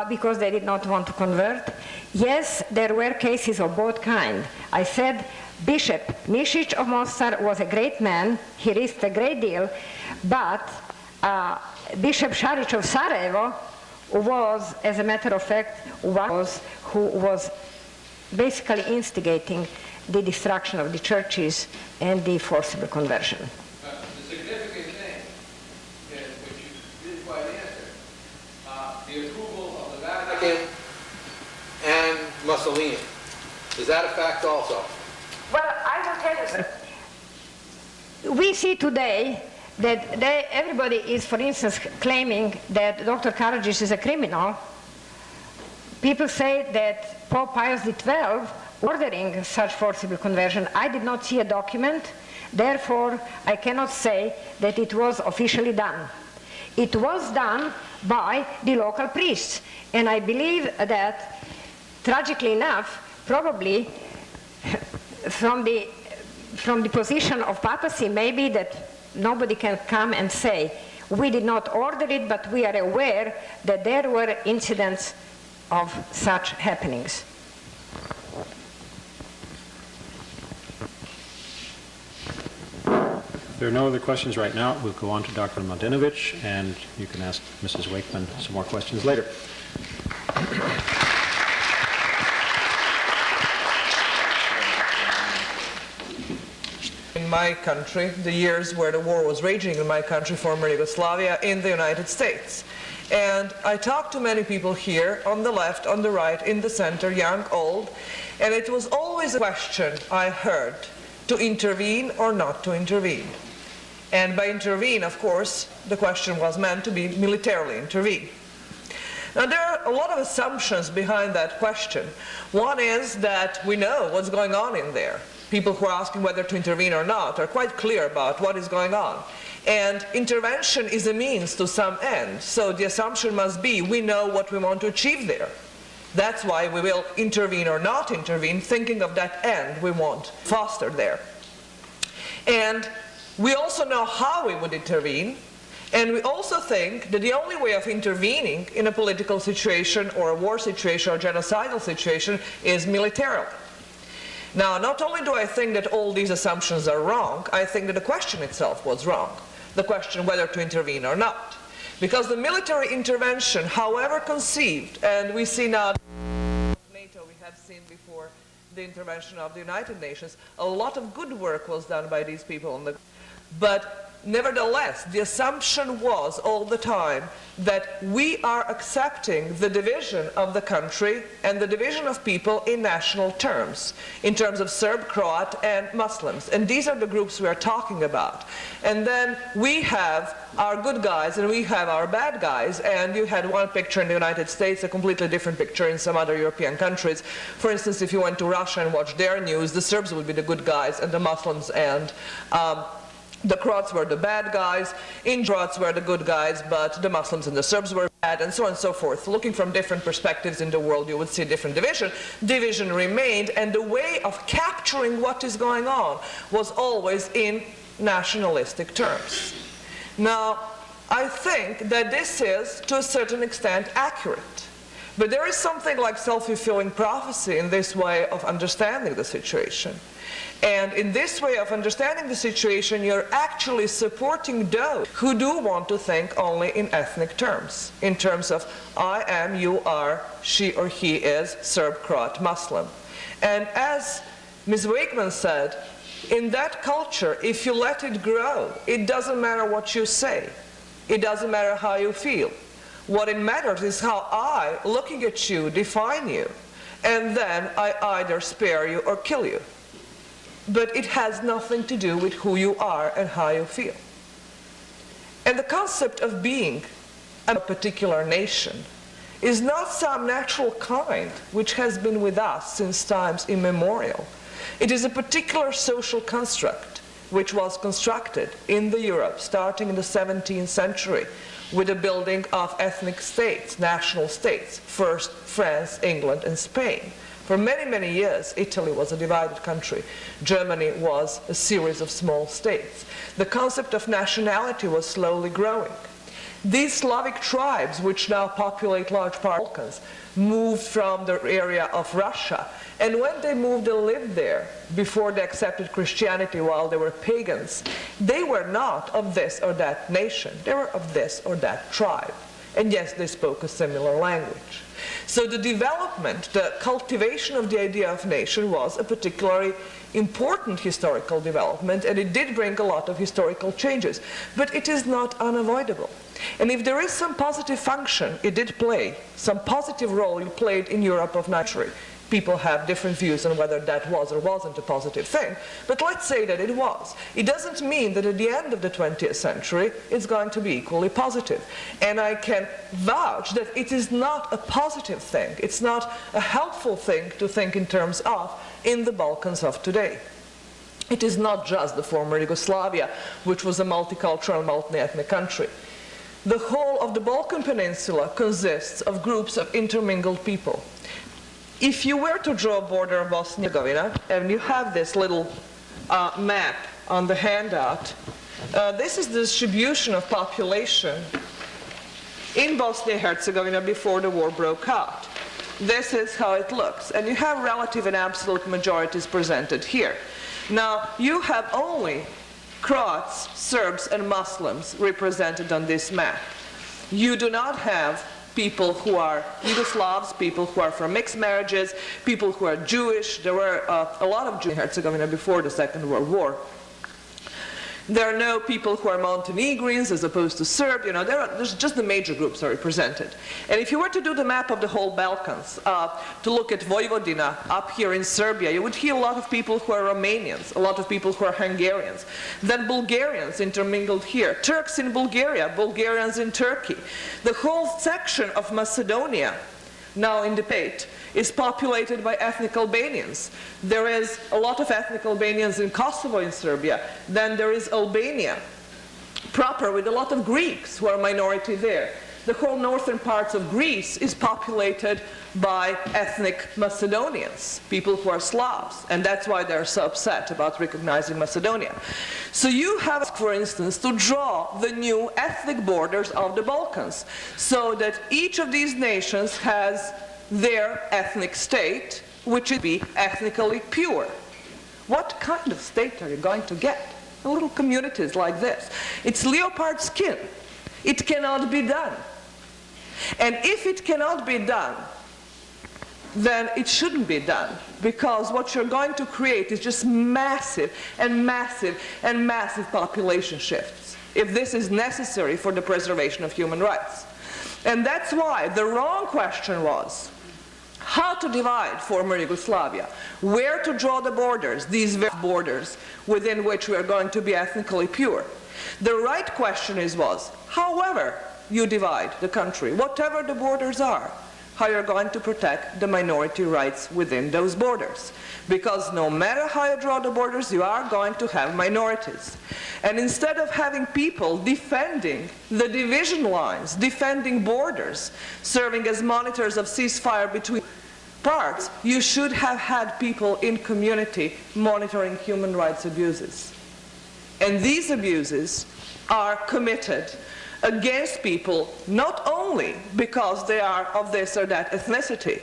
because they did not want to convert? Yes, there were cases of both kinds. I said Bishop Mišić of Mostar was a great man. He risked a great deal, but Bishop Šarić of Sarajevo was, as a matter of fact, who was basically instigating the destruction of the churches and the forcible conversion. The significant thing, which you didn't quite answer, the approval of the Vatican and Mussolini. Is that a fact also? Well, I will tell you. We see today that everybody is, for instance, claiming that Dr. Karadzic is a criminal. People say that Pope Pius XII ordering such forcible conversion. I did not see a document, therefore I cannot say that it was officially done. It was done by the local priests, and I believe that, tragically enough, probably from the position of papacy, maybe that nobody can come and say, we did not order it, but we are aware that there were incidents of such happenings. If there are no other questions right now, we'll go on to Dr. Mladenovic, and you can ask Mrs. Wakeman some more questions later. In my country, the years where the war was raging in my country, former Yugoslavia, in the United States. And I talked to many people here, on the left, on the right, in the center, young, old, and it was always a question I heard, to intervene or not to intervene. And by intervene, of course, the question was meant to be militarily intervene. Now, there are a lot of assumptions behind that question. One is that we know what's going on in there. People who are asking whether to intervene or not are quite clear about what is going on. And intervention is a means to some end. So the assumption must be we know what we want to achieve there. That's why we will intervene or not intervene, thinking of that end we want foster there. And we also know how we would intervene. And we also think that the only way of intervening in a political situation or a war situation or genocidal situation is militarily. Now, not only do I think that all these assumptions are wrong, I think that the question itself was wrong. The question whether to intervene or not. Because the military intervention, however conceived, and we see now NATO, we have seen before the intervention of the United Nations, a lot of good work was done by these people. But nevertheless, the assumption was all the time that we are accepting the division of the country and the division of people in national terms, in terms of Serb, Croat, and Muslims. And these are the groups we are talking about. And then we have our good guys and we have our bad guys, and you had one picture in the United States, a completely different picture in some other European countries. For instance, if you went to Russia and watched their news, the Serbs would be the good guys and the Muslims and the Croats were the bad guys, in Croats were the good guys, but the Muslims and the Serbs were bad, and so on and so forth. Looking from different perspectives in the world, you would see different division. Division remained, and the way of capturing what is going on was always in nationalistic terms. Now, I think that this is, to a certain extent, accurate. But there is something like self-fulfilling prophecy in this way of understanding the situation. And in this way of understanding the situation, you're actually supporting those who do want to think only in ethnic terms, in terms of I am, you are, she or he is, Serb, Croat, Muslim. And as Ms. Wakeman said, in that culture, if you let it grow, it doesn't matter what you say. It doesn't matter how you feel. What it matters is how I, looking at you, define you. And then I either spare you or kill you. But it has nothing to do with who you are and how you feel. And the concept of being a particular nation is not some natural kind which has been with us since times immemorial. It is a particular social construct which was constructed in the Europe starting in the 17th century with the building of ethnic states, national states, first France, England, and Spain. For many, many years, Italy was a divided country. Germany was a series of small states. The concept of nationality was slowly growing. These Slavic tribes, which now populate large parts of the Balkans, moved from the area of Russia. And when they moved and lived there, before they accepted Christianity while they were pagans, they were not of this or that nation. They were of this or that tribe. And yes, they spoke a similar language. So the development, the cultivation of the idea of nation was a particularly important historical development, and it did bring a lot of historical changes. But it is not unavoidable. And if there is some positive function it did play, some positive role it played in Europe of history, people have different views on whether that was or wasn't a positive thing, but let's say that it was. It doesn't mean that at the end of the 20th century it's going to be equally positive. And I can vouch that it is not a positive thing, it's not a helpful thing to think in terms of in the Balkans of today. It is not just the former Yugoslavia, which was a multicultural, multi-ethnic country. The whole of the Balkan Peninsula consists of groups of intermingled people. If you were to draw a border of Bosnia and Herzegovina, and you have this little map on the handout, this is the distribution of population in Bosnia and Herzegovina before the war broke out. This is how it looks. And you have relative and absolute majorities presented here. Now, you have only Croats, Serbs, and Muslims represented on this map. You do not have people who are Yugoslavs, people who are from mixed marriages, people who are Jewish. There were a lot of Jews in Herzegovina before the Second World War. There are no people who are Montenegrins as opposed to Serb. There's just the major groups are represented. And if you were to do the map of the whole Balkans, to look at Vojvodina up here in Serbia, you would hear a lot of people who are Romanians, a lot of people who are Hungarians. Then Bulgarians intermingled here, Turks in Bulgaria, Bulgarians in Turkey. The whole section of Macedonia, now in debate, is populated by ethnic Albanians. There is a lot of ethnic Albanians in Kosovo in Serbia. Then there is Albania proper with a lot of Greeks who are a minority there. The whole northern parts of Greece is populated by ethnic Macedonians, people who are Slavs, and that's why they're so upset about recognizing Macedonia. So you have, for instance, to draw the new ethnic borders of the Balkans, so that each of these nations has their ethnic state, which would be ethnically pure. What kind of state are you going to get? Little communities like this. It's leopard skin. It cannot be done. And if it cannot be done, then it shouldn't be done, because what you're going to create is just massive and massive and massive population shifts. if this is necessary for the preservation of human rights. And that's why the wrong question was how to divide former Yugoslavia, where to draw the borders, these borders within which we are going to be ethnically pure. The right question was, however you divide the country, whatever the borders are, how you're going to protect the minority rights within those borders. Because no matter how you draw the borders, you are going to have minorities. And instead of having people defending the division lines, defending borders, serving as monitors of ceasefire between parts, you should have had people in community monitoring human rights abuses. And these abuses are committed against people not only because they are of this or that ethnicity.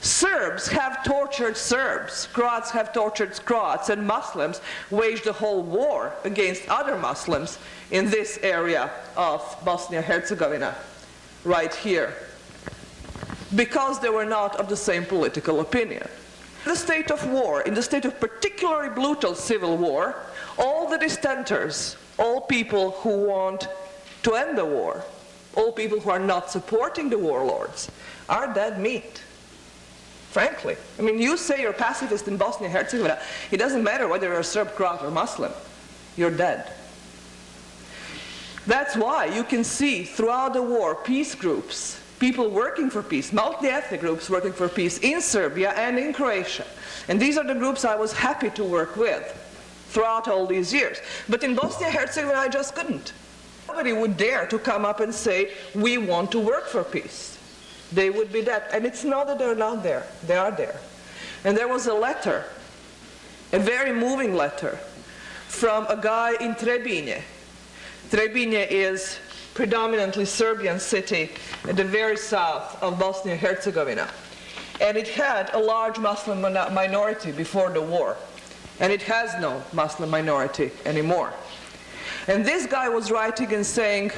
Serbs have tortured Serbs, Croats have tortured Croats, and Muslims waged a whole war against other Muslims in this area of Bosnia-Herzegovina, right here, because they were not of the same political opinion. In the state of war, in the state of particularly brutal civil war, all the dissenters, all people who want to end the war, all people who are not supporting the warlords, are dead meat. Frankly. I mean, you say you're pacifist in Bosnia-Herzegovina, it doesn't matter whether you're a Serb, Croat, or Muslim. You're dead. That's why you can see throughout the war peace groups, people working for peace, multi-ethnic groups working for peace in Serbia and in Croatia. And these are the groups I was happy to work with throughout all these years. But in Bosnia-Herzegovina, I just couldn't. Nobody would dare to come up and say, we want to work for peace. They would be dead. And it's not that they're not there. They are there. And there was a letter, a very moving letter, from a guy in Trebinje. Trebinje is predominantly Serbian city at the very south of Bosnia-Herzegovina. And it had a large Muslim minority before the war. And it has no Muslim minority anymore. And this guy was writing and saying,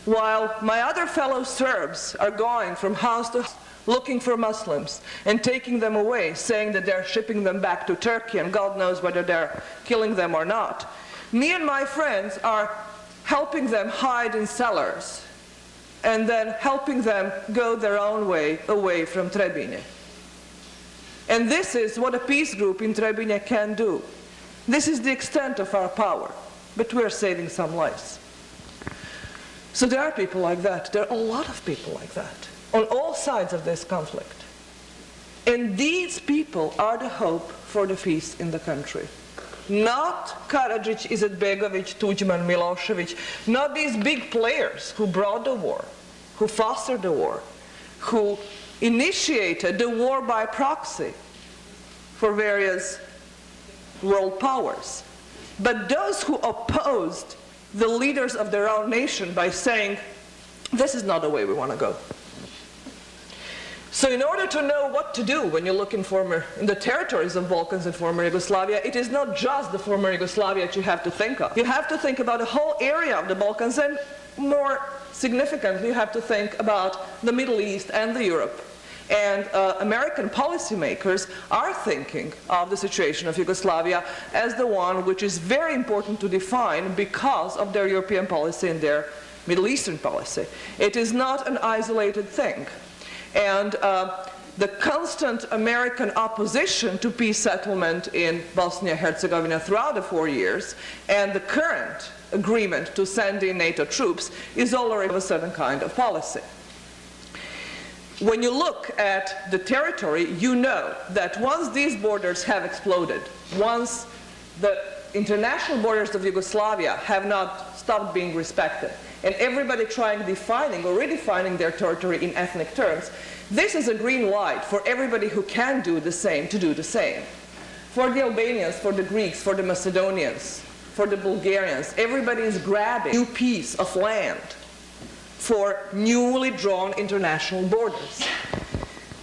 while my other fellow Serbs are going from house to house looking for Muslims and taking them away, saying that they're shipping them back to Turkey and God knows whether they're killing them or not, me and my friends are helping them hide in cellars and then helping them go their own way away from Trebinje. And this is what a peace group in Trebinje can do. This is the extent of our power, but we're saving some lives. So there are people like that. There are a lot of people like that on all sides of this conflict. And these people are the hope for the peace in the country. Not Karadzic, Izetbegovic, Tudjman, Milosevic, not these big players who brought the war, who fostered the war, who initiated the war by proxy for various world powers, but those who opposed the leaders of their own nation by saying, this is not the way we want to go. So in order to know what to do when you look in the territories of Balkans and former Yugoslavia, it is not just the former Yugoslavia that you have to think of. You have to think about the whole area of the Balkans, and more significantly, you have to think about the Middle East and the Europe. And American policymakers are thinking of the situation of Yugoslavia as the one which is very important to define because of their European policy and their Middle Eastern policy. It is not an isolated thing. And the constant American opposition to peace settlement in Bosnia-Herzegovina throughout the 4 years and the current agreement to send in NATO troops is already a certain kind of policy. When you look at the territory, you know that once these borders have exploded, once the international borders of Yugoslavia have not stopped being respected, and everybody defining or redefining their territory in ethnic terms, this is a green light for everybody who can do the same to do the same. For the Albanians, for the Greeks, for the Macedonians, for the Bulgarians, everybody is grabbing a new piece of land for newly drawn international borders.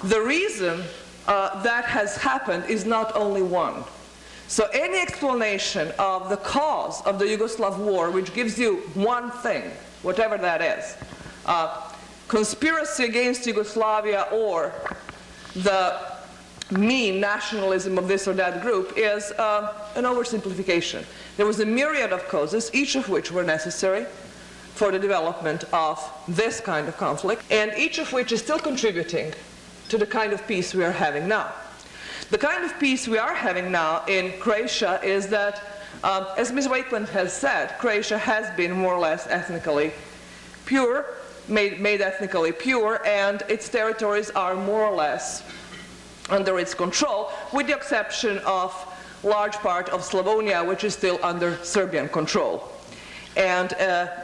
The reason that has happened is not only one. So any explanation of the cause of the Yugoslav war, which gives you one thing, whatever that is, conspiracy against Yugoslavia or the mean nationalism of this or that group is an oversimplification. There was a myriad of causes, each of which were necessary for the development of this kind of conflict, and each of which is still contributing to the kind of peace we are having now. The kind of peace we are having now in Croatia is that, as Ms. Wakeman has said, Croatia has been more or less ethnically pure, made ethnically pure, and its territories are more or less under its control, with the exception of large part of Slavonia, which is still under Serbian control. And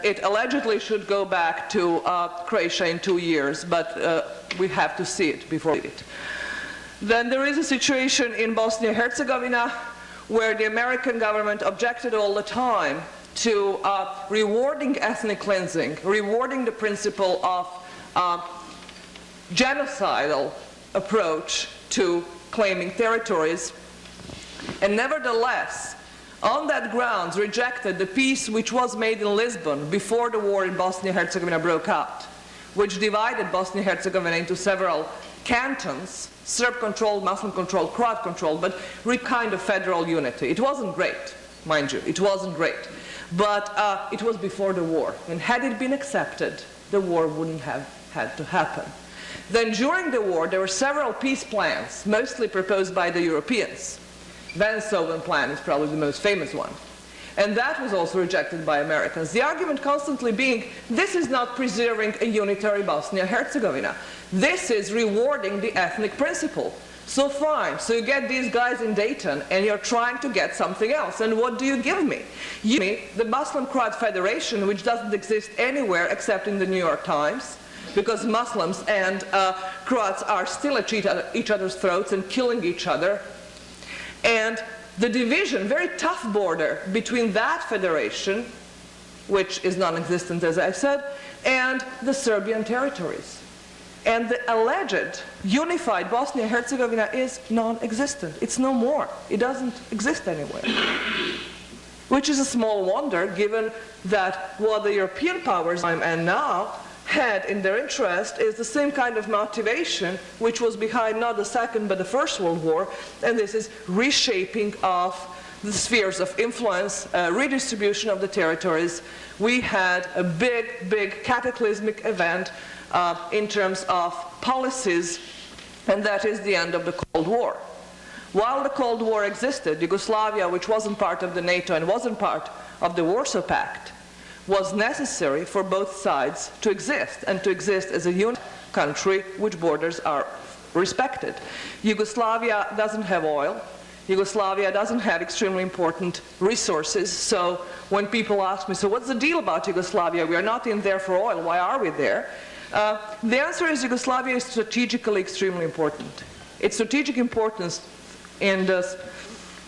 it allegedly should go back to Croatia in 2 years, but we have to see it before it. Then there is a situation in Bosnia-Herzegovina where the American government objected all the time to rewarding ethnic cleansing, rewarding the principle of genocidal approach to claiming territories, and nevertheless, on that grounds, rejected the peace which was made in Lisbon before the war in Bosnia-Herzegovina broke out, which divided Bosnia-Herzegovina into several cantons, Serb-controlled, Muslim-controlled, Croat-controlled, but with kind of federal unity. It wasn't great, mind you, it wasn't great. But it was before the war, and had it been accepted, the war wouldn't have had to happen. Then during the war, there were several peace plans, mostly proposed by the Europeans. Vance-Owen plan is probably the most famous one. And that was also rejected by Americans. The argument constantly being, this is not preserving a unitary Bosnia-Herzegovina. This is rewarding the ethnic principle. So fine, so you get these guys in Dayton and you're trying to get something else. And what do you give me? You give me the Muslim Croat Federation, which doesn't exist anywhere except in the New York Times, because Muslims and Croats are still at each other's throats and killing each other. And the division, very tough border between that federation, which is non-existent as I said, and the Serbian territories. And the alleged unified Bosnia-Herzegovina is non-existent. It's no more. It doesn't exist anywhere. Which is a small wonder, given that what the European powers and now had in their interest is the same kind of motivation which was behind not the Second but the First World War, and this is reshaping of the spheres of influence, redistribution of the territories. We had a big cataclysmic event in terms of policies, and that is the end of the Cold War. While the Cold War existed, Yugoslavia, which wasn't part of the NATO and wasn't part of the Warsaw Pact, was necessary for both sides to exist, and to exist as a unit country which borders are respected. Yugoslavia doesn't have oil. Yugoslavia doesn't have extremely important resources. So when people ask me, so what's the deal about Yugoslavia? We are not in there for oil. Why are we there? The answer is Yugoslavia is strategically extremely important. Its strategic importance in this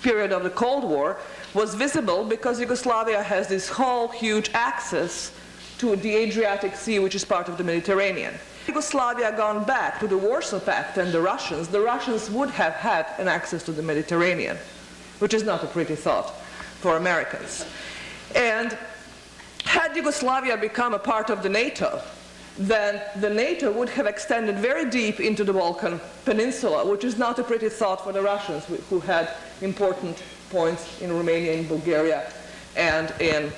period of the Cold War was visible because Yugoslavia has this whole huge access to the Adriatic Sea, which is part of the Mediterranean. If Yugoslavia had gone back to the Warsaw Pact and the Russians would have had an access to the Mediterranean, which is not a pretty thought for Americans. And had Yugoslavia become a part of the NATO, then the NATO would have extended very deep into the Balkan Peninsula, which is not a pretty thought for the Russians, who had important points in Romania, in Bulgaria, and in...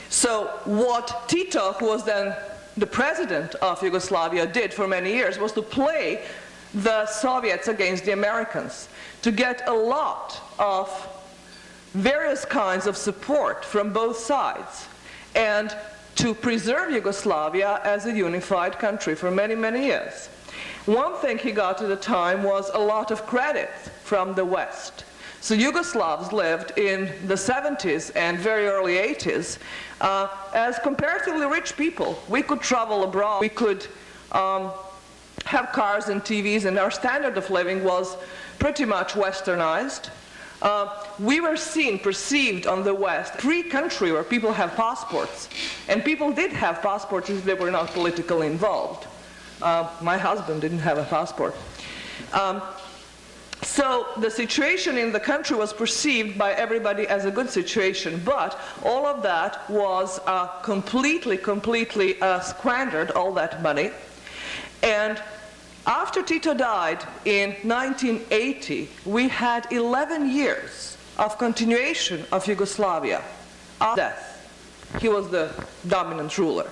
So what Tito, who was then the president of Yugoslavia, did for many years was to play the Soviets against the Americans, to get a lot of various kinds of support from both sides, and to preserve Yugoslavia as a unified country for many, many years. One thing he got at the time was a lot of credit from the West. So Yugoslavs lived in the 70s and very early 80s as comparatively rich people. We could travel abroad, we could have cars and TVs, and our standard of living was pretty much westernized. We were perceived on the West, free country where people have passports. And people did have passports if they were not politically involved. My husband didn't have a passport. So the situation in the country was perceived by everybody as a good situation, but all of that was completely squandered, all that money. And After Tito died in 1980, we had 11 years of continuation of Yugoslavia after death. He was the dominant ruler.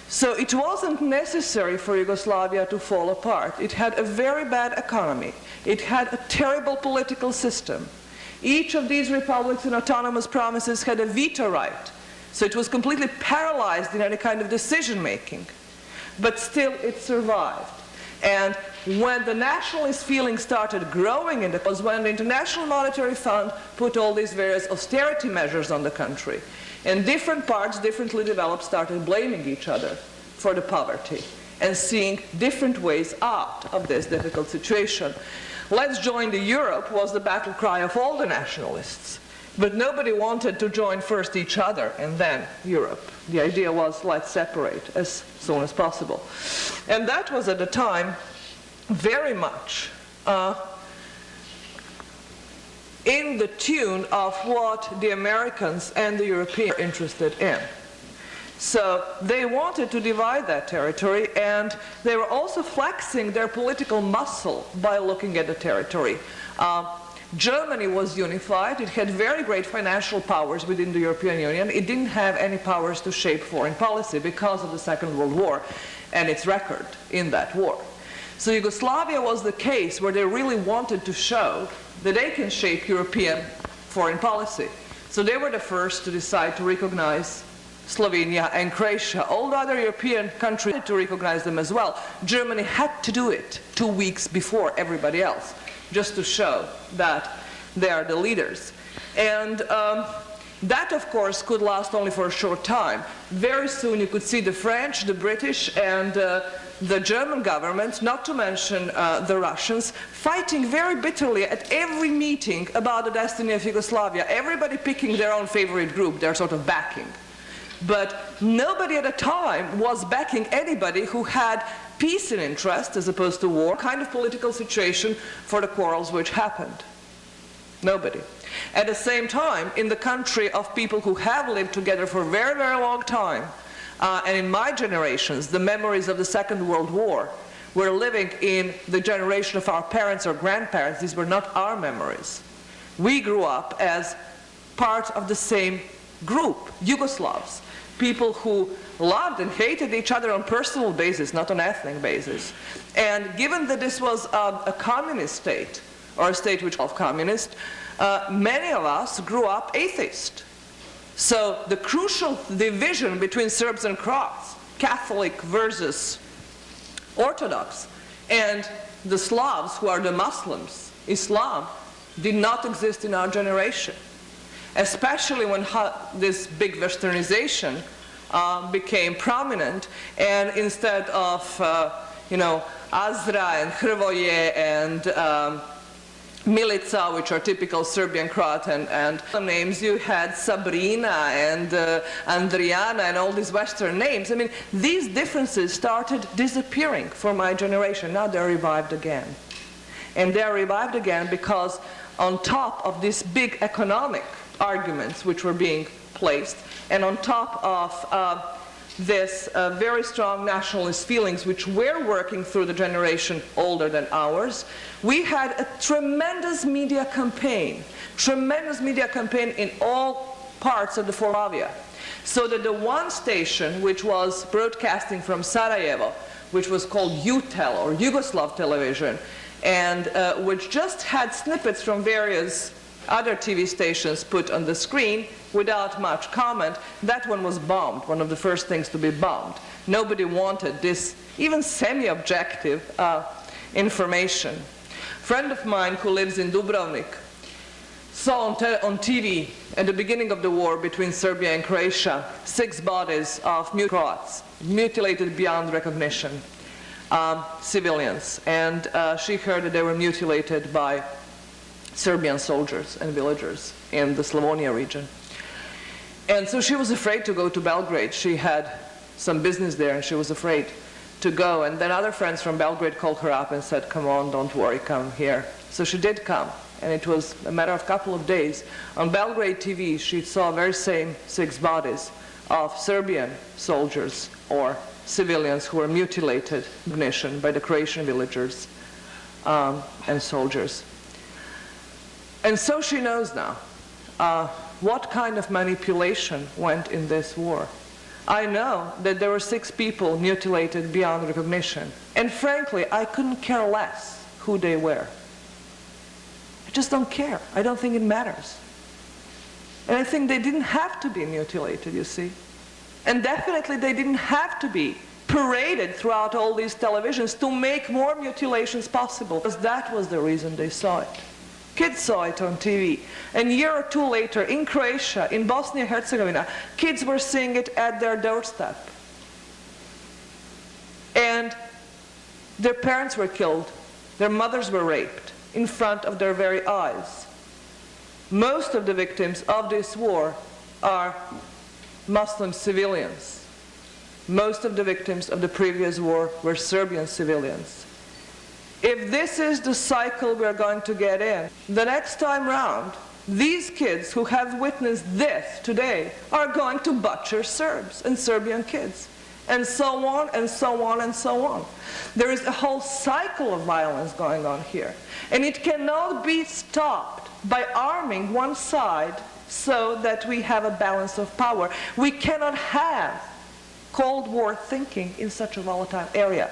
So it wasn't necessary for Yugoslavia to fall apart. It had a very bad economy. It had a terrible political system. Each of these republics and autonomous provinces had a veto right. So it was completely paralyzed in any kind of decision making. But still it survived. And when the nationalist feeling started growing, it was when the International Monetary Fund put all these various austerity measures on the country. And different parts, differently developed, started blaming each other for the poverty and seeing different ways out of this difficult situation. Let's join the Europe was the battle cry of all the nationalists. But nobody wanted to join first each other and then Europe. The idea was, let's separate as soon as possible. And that was at the time very much in the tune of what the Americans and the Europeans were interested in. So they wanted to divide that territory, and they were also flexing their political muscle by looking at the territory. Germany was unified. It had very great financial powers within the European Union. It didn't have any powers to shape foreign policy because of the Second World War and its record in that war. So Yugoslavia was the case where they really wanted to show that they can shape European foreign policy. So they were the first to decide to recognize Slovenia and Croatia. All the other European countries had to recognize them as well. Germany had to do it 2 weeks before everybody else, just to show that they are the leaders. And that, of course, could last only for a short time. Very soon you could see the French, the British, and the German government, not to mention the Russians, fighting very bitterly at every meeting about the destiny of Yugoslavia. Everybody picking their own favorite group, they're sort of backing. But nobody at the time was backing anybody who had peace in interest as opposed to war, kind of political situation for the quarrels which happened. Nobody. At the same time, in the country of people who have lived together for a very, very long time, and in my generations, the memories of the Second World War, we're living in the generation of our parents or grandparents. These were not our memories. We grew up as part of the same group, Yugoslavs, people who loved and hated each other on personal basis, not on ethnic basis. And given that this was a communist state, or a state which was communist, many of us grew up atheist. So the crucial division between Serbs and Croats, Catholic versus Orthodox, and the Slavs, who are the Muslims, Islam, did not exist in our generation. Especially when this big westernization became prominent, and instead of Azra and Hrvoje and Milica, which are typical Serbian, Croat, and names, you had Sabrina and Andriana and all these Western names. I mean, these differences started disappearing for my generation. Now they're revived again. And they're revived again because on top of these big economic arguments which were being placed, and on top of this very strong nationalist feelings which were working through the generation older than ours, we had a tremendous media campaign in all parts of the Yugoslavia. So that the one station which was broadcasting from Sarajevo, which was called UTEL, or Yugoslav television, and which just had snippets from various other TV stations put on the screen without much comment, that one was bombed, one of the first things to be bombed. Nobody wanted this even semi-objective information. A friend of mine who lives in Dubrovnik saw on TV at the beginning of the war between Serbia and Croatia 6 bodies of Croats, mutilated beyond recognition, civilians. And she heard that they were mutilated by Serbian soldiers and villagers in the Slavonia region. And so she was afraid to go to Belgrade. She had some business there and she was afraid to go. And then other friends from Belgrade called her up and said, come on, don't worry, come here. So she did come. And it was a matter of a couple of days. On Belgrade TV, she saw very same 6 bodies of Serbian soldiers or civilians who were mutilated by the Croatian villagers and soldiers. And so she knows now what kind of manipulation went in this war. I know that there were 6 people mutilated beyond recognition. And frankly, I couldn't care less who they were. I just don't care. I don't think it matters. And I think they didn't have to be mutilated, you see. And definitely they didn't have to be paraded throughout all these televisions to make more mutilations possible, because that was the reason they saw it. Kids saw it on TV. And a year or 2 later, in Croatia, in Bosnia and Herzegovina, kids were seeing it at their doorstep. And their parents were killed. Their mothers were raped in front of their very eyes. Most of the victims of this war are Muslim civilians. Most of the victims of the previous war were Serbian civilians. If this is the cycle we're going to get in, the next time round, these kids who have witnessed this today are going to butcher Serbs and Serbian kids, and so on and so on and so on. There is a whole cycle of violence going on here, and it cannot be stopped by arming one side so that we have a balance of power. We cannot have Cold War thinking in such a volatile area.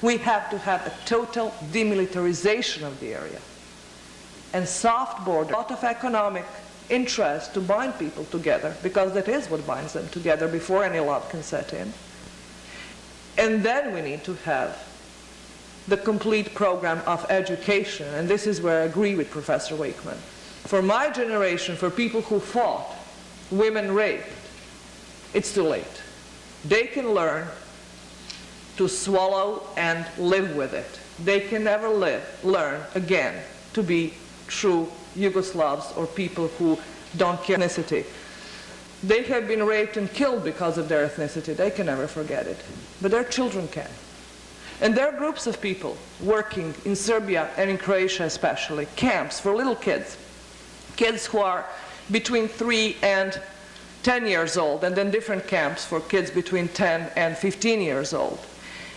We have to have a total demilitarization of the area and soft border, a lot of economic interest to bind people together, because that is what binds them together before any love can set in. And then we need to have the complete program of education, and this is where I agree with Professor Wakeman. For my generation, for people who fought women raped, it's too late. They can learn to swallow and live with it. They can never learn again to be true Yugoslavs or people who don't care ethnicity. They have been raped and killed because of their ethnicity. They can never forget it. But their children can. And there are groups of people working in Serbia and in Croatia especially, camps for little kids, kids who are between 3 and 10 years old, and then different camps for kids between 10 and 15 years old.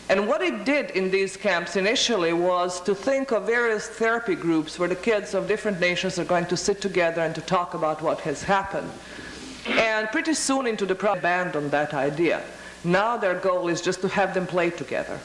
And what it did in these camps initially was to think of various therapy groups where the kids of different nations are going to sit together and to talk about what has happened. And pretty soon into the project abandoned that idea. Now their goal is just to have them play together,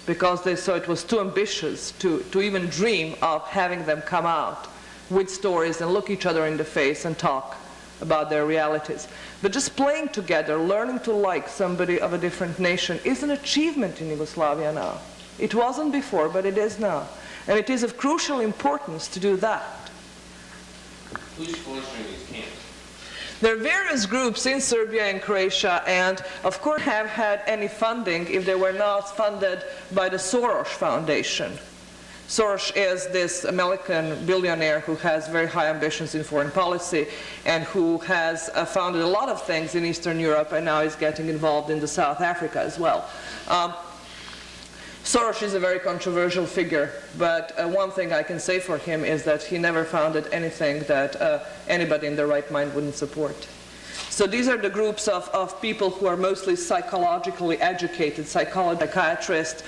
because they saw it was too ambitious to even dream of having them come out with stories and look each other in the face and talk about their realities. But just playing together, learning to like somebody of a different nation is an achievement in Yugoslavia now. It wasn't before, but it is now. And it is of crucial importance to do that. Who's sponsoring these camps? There are various groups in Serbia and Croatia, and of course have had any funding if they were not funded by the Soros Foundation. Soros is this American billionaire who has very high ambitions in foreign policy and who has founded a lot of things in Eastern Europe, and now is getting involved in South Africa as well. Soros is a very controversial figure, but one thing I can say for him is that he never founded anything that anybody in their right mind wouldn't support. So these are the groups of people who are mostly psychologically educated, psychiatrists,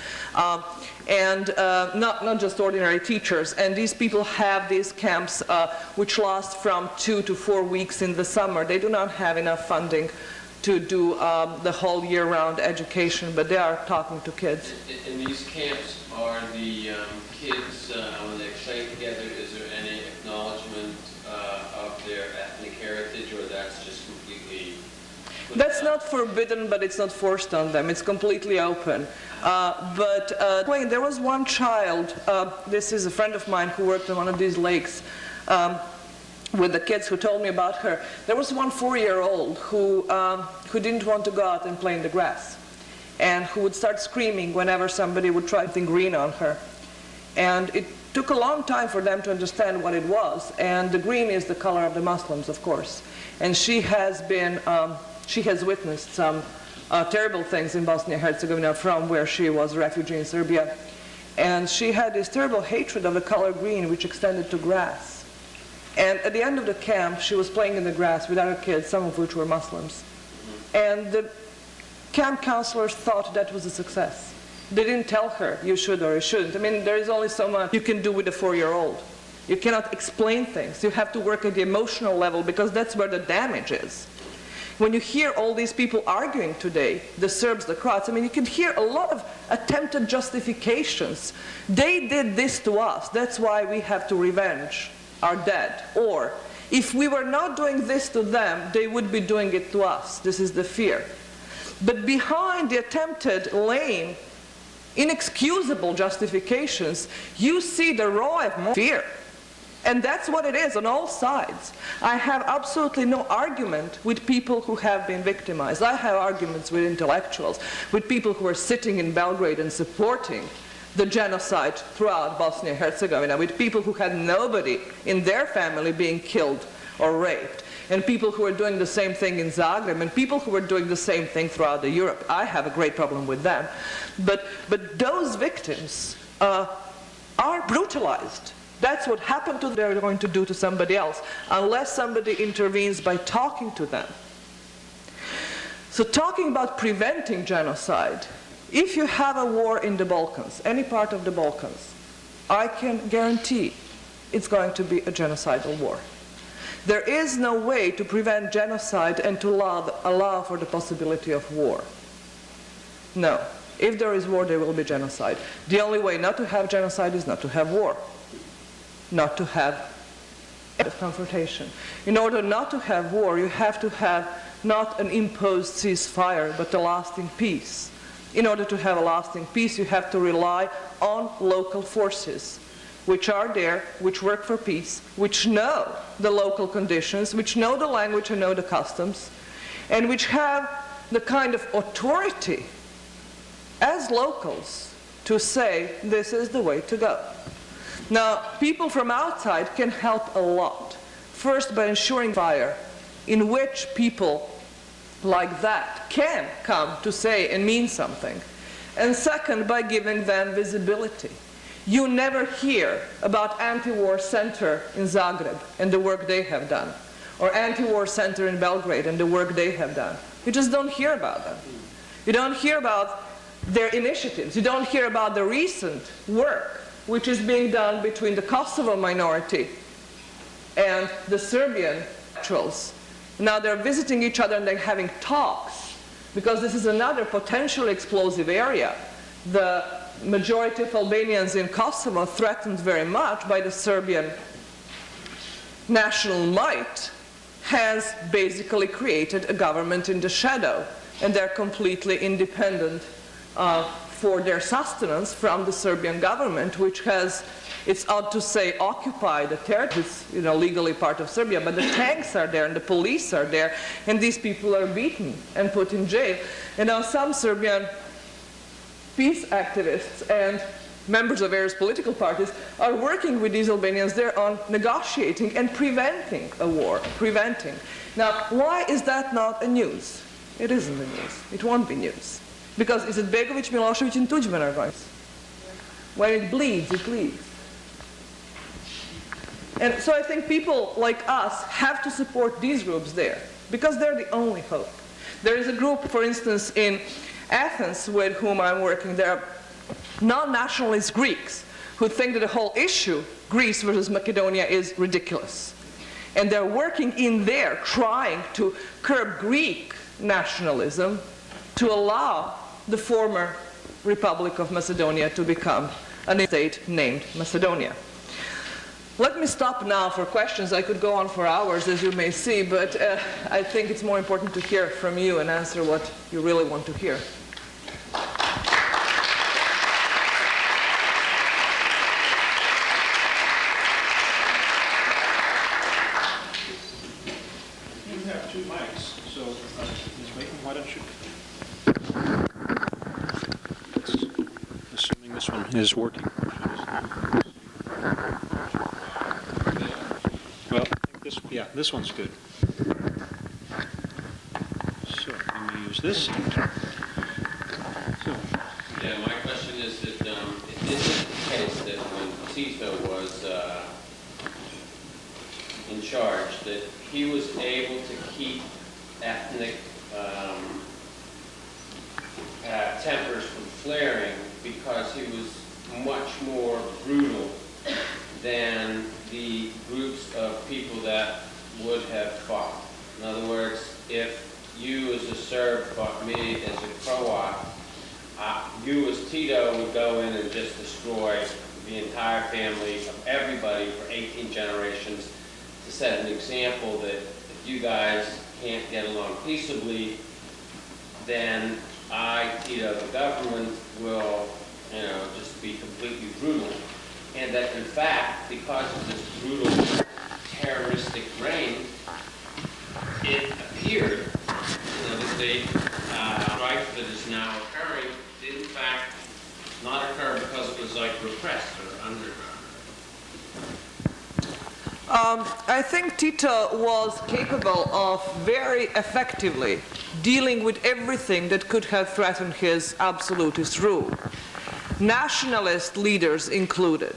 and not just ordinary teachers. And these people have these camps which last from 2 to 4 weeks in the summer. They do not have enough funding to do the whole year-round education, but they are talking to kids. In these camps, are the kids, when they play together, is there any acknowledgement of their ethnic heritage, or that's just completely... That's not forbidden, but it's not forced on them. It's completely open. There was one child, this is a friend of mine who worked on one of these lakes, with the kids, who told me about her. There was one 4-year-old who didn't want to go out and play in the grass, and who would start screaming whenever somebody would try something green on her. And it took a long time for them to understand what it was, and the green is the color of the Muslims, of course. And she has witnessed some terrible things in Bosnia and Herzegovina from where she was a refugee in Serbia. And she had this terrible hatred of the color green, which extended to grass. And at the end of the camp, she was playing in the grass with other kids, some of which were Muslims. And the camp counselors thought that was a success. They didn't tell her, you should or you shouldn't. I mean, there is only so much you can do with a 4-year-old. You cannot explain things. You have to work at the emotional level because that's where the damage is. When you hear all these people arguing today, the Serbs, the Croats, I mean, you can hear a lot of attempted justifications. They did this to us, that's why we have to revenge our dead. Or, if we were not doing this to them, they would be doing it to us. This is the fear. But behind the attempted lame, inexcusable justifications, you see the raw fear. And that's what it is on all sides. I have absolutely no argument with people who have been victimized. I have arguments with intellectuals, with people who are sitting in Belgrade and supporting the genocide throughout Bosnia and Herzegovina, with people who had nobody in their family being killed or raped, and people who are doing the same thing in Zagreb, and people who are doing the same thing throughout Europe. I have a great problem with them. But those victims are brutalized. That's what happened to them, they're going to do to somebody else, unless somebody intervenes by talking to them. So talking about preventing genocide, if you have a war in the Balkans, any part of the Balkans, I can guarantee it's going to be a genocidal war. There is no way to prevent genocide and to allow for the possibility of war. No. If there is war, there will be genocide. The only way not to have genocide is not to have war. Not to have confrontation. In order not to have war, you have to have not an imposed ceasefire, but a lasting peace. In order to have a lasting peace, you have to rely on local forces, which are there, which work for peace, which know the local conditions, which know the language and know the customs, and which have the kind of authority as locals to say, this is the way to go. Now, people from outside can help a lot. First, by ensuring fire in which people like that can come to say and mean something. And second, by giving them visibility. You never hear about anti-war center in Zagreb and the work they have done, or anti-war center in Belgrade and the work they have done. You just don't hear about them. You don't hear about their initiatives. You don't hear about the recent work which is being done between the Kosovo minority and the Serbian actuals. Now they're visiting each other and they're having talks, because this is another potentially explosive area. The majority of Albanians in Kosovo, threatened very much by the Serbian national might, has basically created a government in the shadow, and they're completely independent for their sustenance from the Serbian government, which has, it's odd to say, occupied the territory. It's, legally part of Serbia, but the tanks are there and the police are there, and these people are beaten and put in jail. And now some Serbian peace activists and members of various political parties are working with these Albanians there on negotiating and preventing a war, preventing. Now, why is that not a news? It isn't a news. It won't be news. Because Izetbegovic, Milosevic, and Tudjman are going. When it bleeds, it bleeds. And so I think people like us have to support these groups there, because they're the only hope. There is a group, for instance, in Athens with whom I'm working. There are non-nationalist Greeks who think that the whole issue, Greece versus Macedonia, is ridiculous. And they're working in there trying to curb Greek nationalism to allow the former Republic of Macedonia to become a state named Macedonia. Let me stop now for questions. I could go on for hours, as you may see, but I think it's more important to hear from you and answer what you really want to hear. You have 2 mics, so Ms. Wakeman, why don't you? Assuming this one is working. Well, I think this one's good. So, let me use this. So. Yeah, my question is that it is the case that when Tito was in charge, that he was able to keep ethnic tempers from flaring because he was much more brutal than the groups of people that would have fought. In other words, if you as a Serb fought me as a Croat, you as Tito would go in and just destroy the entire family of everybody for 18 generations to set an example that if you guys can't get along peaceably, then I, Tito, the government, will, just be completely brutal. And that in fact, because of this brutal, terroristic reign, it appeared, that the strife that is now occurring did in fact not occur because it was like repressed or underground. I think Tito was capable of very effectively dealing with everything that could have threatened his absolutist rule, nationalist leaders included.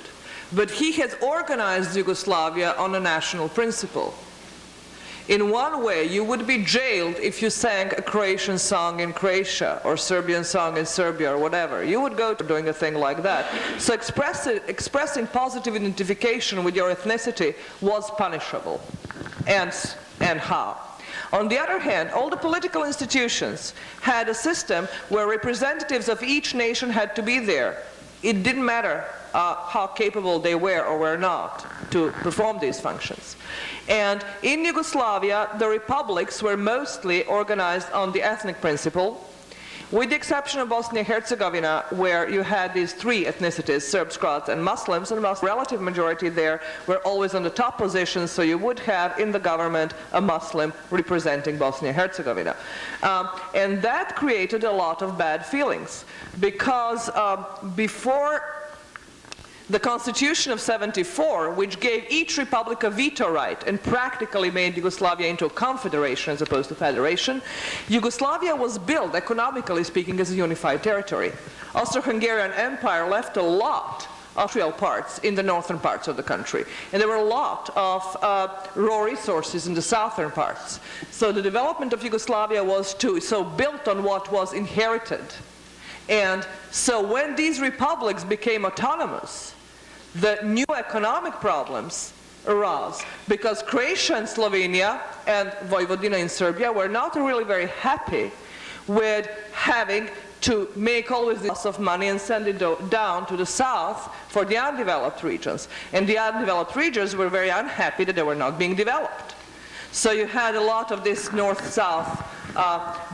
But he has organized Yugoslavia on a national principle. In one way, you would be jailed if you sang a Croatian song in Croatia or Serbian song in Serbia or whatever. You would go to doing a thing like that. So expressing positive identification with your ethnicity was punishable. And how? On the other hand, all the political institutions had a system where representatives of each nation had to be there. It didn't matter how capable they were or were not to perform these functions. And in Yugoslavia, the republics were mostly organized on the ethnic principle, with the exception of Bosnia and Herzegovina, where you had these three ethnicities, Serbs, Croats, and Muslims, and the relative majority there were always on the top positions, so you would have in the government a Muslim representing Bosnia and Herzegovina. And that created a lot of bad feelings, because before the Constitution of '74, which gave each republic a veto right and practically made Yugoslavia into a confederation as opposed to federation, Yugoslavia was built, economically speaking, as a unified territory. Austro-Hungarian Empire left a lot of real parts in the northern parts of the country, and there were a lot of raw resources in the southern parts. So the development of Yugoslavia was so built on what was inherited. And so when these republics became autonomous, the new economic problems arose, because Croatia and Slovenia and Vojvodina in Serbia were not really very happy with having to make always this loss of money and send it down to the south for the undeveloped regions. And the undeveloped regions were very unhappy that they were not being developed. So you had a lot of this north-south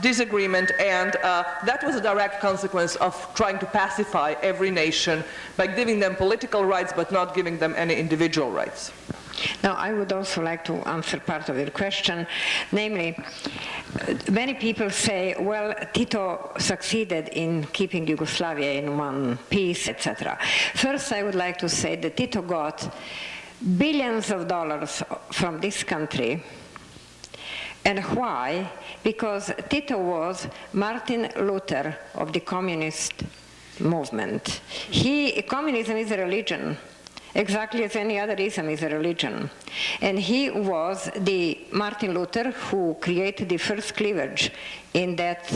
disagreement, and that was a direct consequence of trying to pacify every nation by giving them political rights but not giving them any individual rights. Now, I would also like to answer part of your question, namely, many people say, well, Tito succeeded in keeping Yugoslavia in one piece, etc. First, I would like to say that Tito got billions of dollars from this country. And why? Because Tito was Martin Luther of the communist movement. Communism is a religion, exactly as any other ism is a religion. And he was the Martin Luther who created the first cleavage in that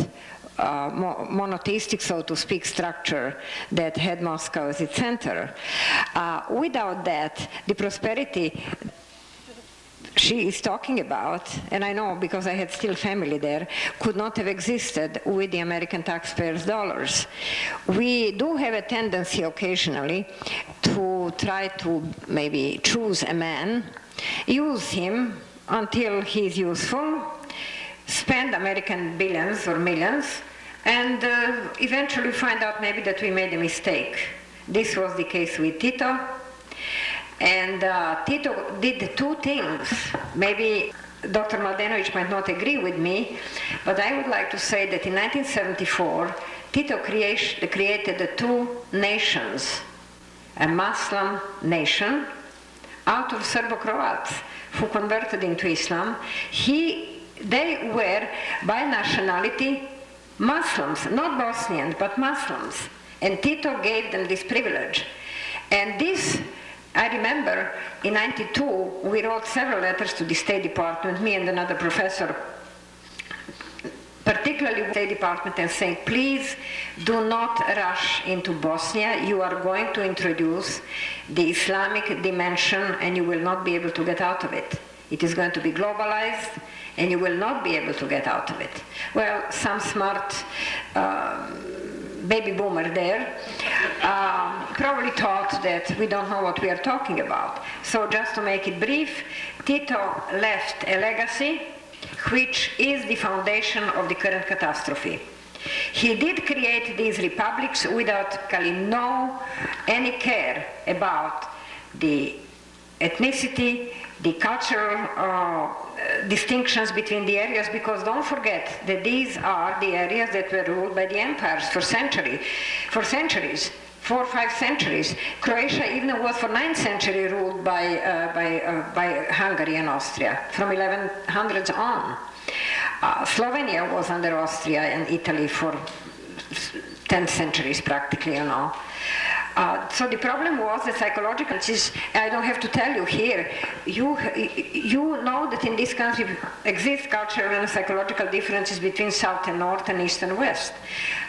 monotheistic, so to speak, structure that had Moscow as its center. Without that, the prosperity she is talking about, and I know because I had still family there, could not have existed with the American taxpayers' dollars. We do have a tendency occasionally to try to maybe choose a man, use him until he's useful, spend American billions or millions, and eventually find out maybe that we made a mistake. This was the case with Tito. And Tito did two things. Maybe Dr. Mladenovic might not agree with me, but I would like to say that in 1974, Tito created the two nations, a Muslim nation out of Serbo-Croats who converted into Islam. They were by nationality Muslims, not Bosnians, but Muslims. And Tito gave them this privilege. And this, I remember in '92, we wrote several letters to the State Department, me and another professor, particularly particularly the State Department, and saying, please do not rush into Bosnia. You are going to introduce the Islamic dimension and you will not be able to get out of it. It is going to be globalized and you will not be able to get out of it. Well, some smart baby boomer there probably thought that we don't know what we are talking about. So just to make it brief, Tito left a legacy which is the foundation of the current catastrophe. He did create these republics without any care about the ethnicity, the cultural distinctions between the areas, because don't forget that these are the areas that were ruled by the empires for centuries, 4 or 5 centuries. Croatia even was for 9th century ruled by Hungary and Austria, from 1100s on. Slovenia was under Austria and Italy for 10 centuries practically, you know. So the problem was the psychological, I don't have to tell you here, you know that in this country exist cultural and psychological differences between South and North and East and West.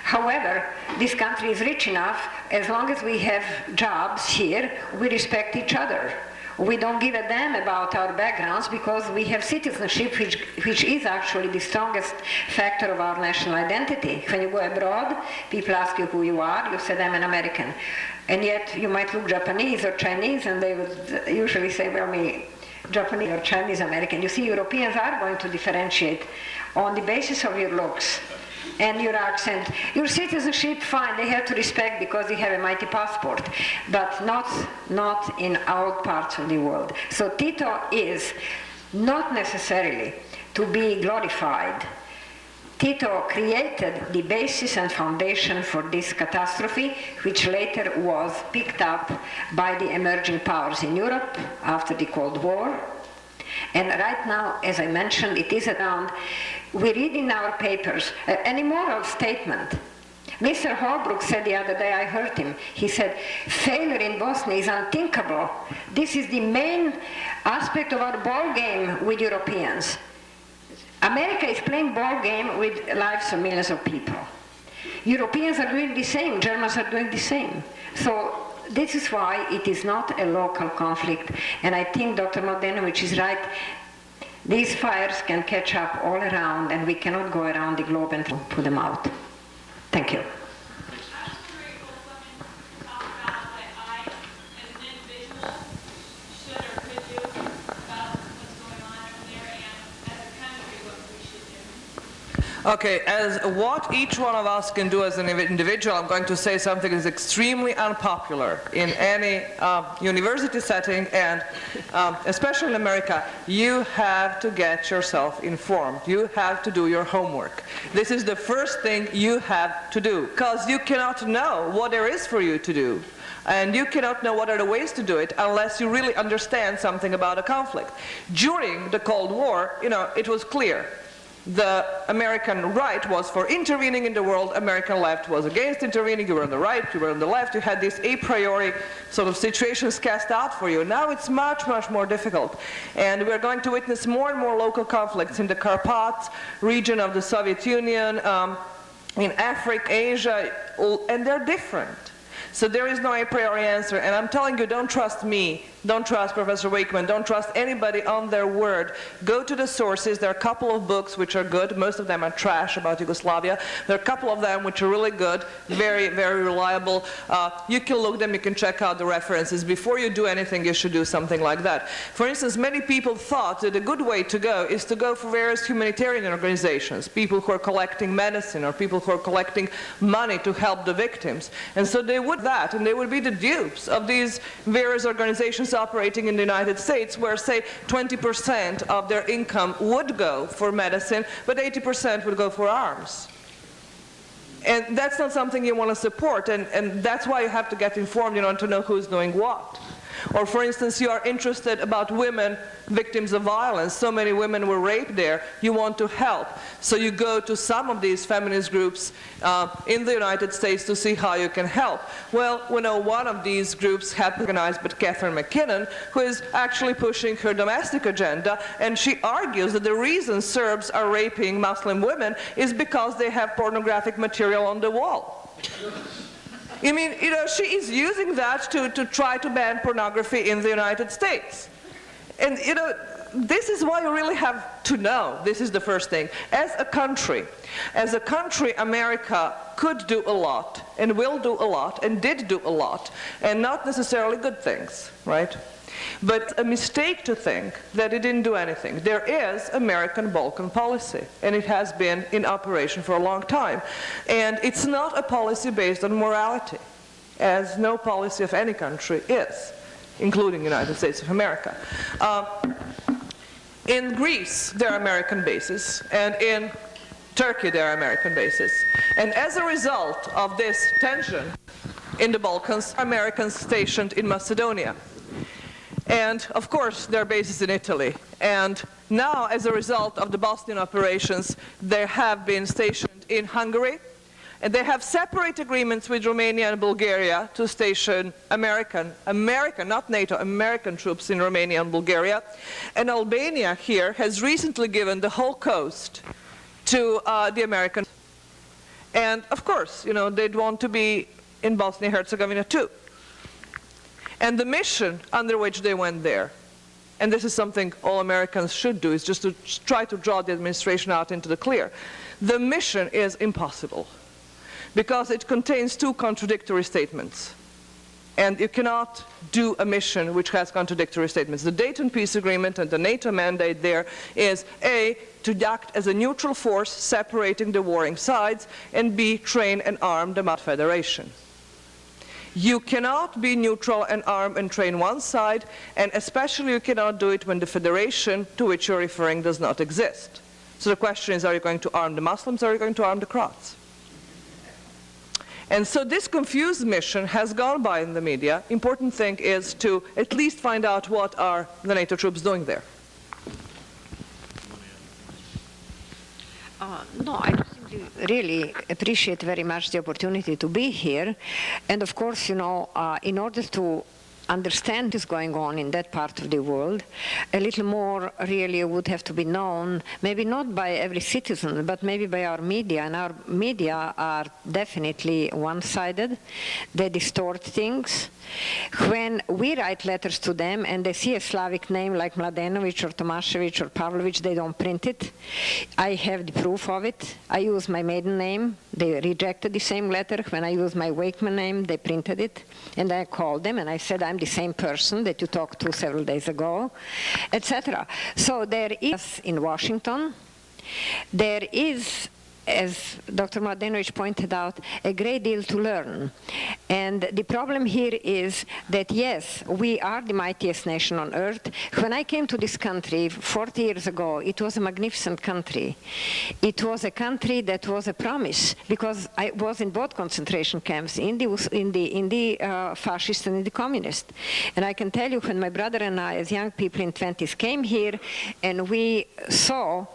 However, this country is rich enough, as long as we have jobs here, we respect each other. We don't give a damn about our backgrounds because we have citizenship, which is actually the strongest factor of our national identity. When you go abroad, people ask you who you are, you say, I'm an American. And yet you might look Japanese or Chinese and they would usually say, well, me, Japanese or Chinese American. You see, Europeans are going to differentiate on the basis of your looks and your accent. Your citizenship, fine, they have to respect because you have a mighty passport, but not in all parts of the world. So Tito is not necessarily to be glorified. Tito created the basis and foundation for this catastrophe, which later was picked up by the emerging powers in Europe after the Cold War. And right now, as I mentioned, it is around, we read in our papers an immoral statement. Mr. Holbrook said the other day, I heard him, he said, failure in Bosnia is unthinkable. This is the main aspect of our ball game with Europeans. America is playing ball game with lives of millions of people. Europeans are doing the same, Germans are doing the same. So this is why it is not a local conflict. And I think Dr. Mladenovic is right. These fires can catch up all around and we cannot go around the globe and put them out. Thank you. Okay, as what each one of us can do as an individual, I'm going to say something that is extremely unpopular in any university setting, and especially in America. You have to get yourself informed. You have to do your homework. This is the first thing you have to do, because you cannot know what there is for you to do. And you cannot know what are the ways to do it unless you really understand something about a conflict. During the Cold War, it was clear. The American right was for intervening in the world, American left was against intervening. You were on the right, you were on the left, you had these a priori sort of situations cast out for you. Now it's much, much more difficult. And we're going to witness more and more local conflicts in the Carpats region of the Soviet Union, in Africa, Asia, and they're different. So there is no a priori answer, and I'm telling you, don't trust me, don't trust Professor Wakeman, don't trust anybody on their word. Go to the sources. There are a couple of books which are good. Most of them are trash about Yugoslavia. There are a couple of them which are really good, very, very reliable. You can look them, you can check out the references. Before you do anything, you should do something like that. For instance, many people thought that a good way to go is to go for various humanitarian organizations, people who are collecting medicine or people who are collecting money to help the victims. And so they would that, and they would be the dupes of these various organizations operating in the United States, where, say, 20% of their income would go for medicine, but 80% would go for arms. And that's not something you want to support, and that's why you have to get informed, to know who's doing what. Or for instance, you are interested about women victims of violence. So many women were raped there. You want to help. So you go to some of these feminist groups in the United States to see how you can help. Well, we know one of these groups had organized by Catherine McKinnon, who is actually pushing her domestic agenda, and she argues that the reason Serbs are raping Muslim women is because they have pornographic material on the wall. I mean, you know, she is using that to try to ban pornography in the United States. And, you know, this is why you really have to know. This is the first thing. As a country, America could do a lot, and will do a lot, and did do a lot, and not necessarily good things, right? But a mistake to think that it didn't do anything. There is American Balkan policy, and it has been in operation for a long time. And it's not a policy based on morality, as no policy of any country is, including the United States of America. In Greece, there are American bases, and in Turkey, there are American bases. And as a result of this tension in the Balkans, Americans stationed in Macedonia. And of course, there are bases in Italy. And now, as a result of the Bosnian operations, they have been stationed in Hungary. And they have separate agreements with Romania and Bulgaria to station American, not NATO, American troops in Romania and Bulgaria. And Albania here has recently given the whole coast to the Americans. And of course, you know, they'd want to be in Bosnia-Herzegovina too. And the mission under which they went there, and this is something all Americans should do, is just to try to draw the administration out into the clear. The mission is impossible, because it contains two contradictory statements. And you cannot do a mission which has contradictory statements. The Dayton Peace Agreement and the NATO mandate there is A, to act as a neutral force separating the warring sides, and B, train and arm the Federation. You cannot be neutral and arm and train one side, and especially you cannot do it when the federation to which you're referring does not exist. So the question is, are you going to arm the Muslims, or are you going to arm the Croats? And so this confused mission has gone by in the media. Important thing is to at least find out what are the NATO troops doing there. No, I simply really appreciate very much the opportunity to be here. And of course, you know, in order to understand what is going on in that part of the world, a little more really would have to be known, maybe not by every citizen, but maybe by our media. And our media are definitely one-sided. They distort things. When we write letters to them and they see a Slavic name like Mladenovic or Tomašević or Pavlović, they don't print it. I have the proof of it. I use my maiden name. They rejected the same letter. When I used my Wakeman name, they printed it. And I called them and I said, I'm the same person that you talked to several days ago, etc. So there is, in Washington, there is, as Dr. Mladenovic pointed out, a great deal to learn. And the problem here is that, yes, we are the mightiest nation on earth. When I came to this country 40 years ago, it was a magnificent country. It was a country that was a promise, because I was in both concentration camps, in the fascist and in the communist. And I can tell you, when my brother and I, as young people in 20s, came here and we saw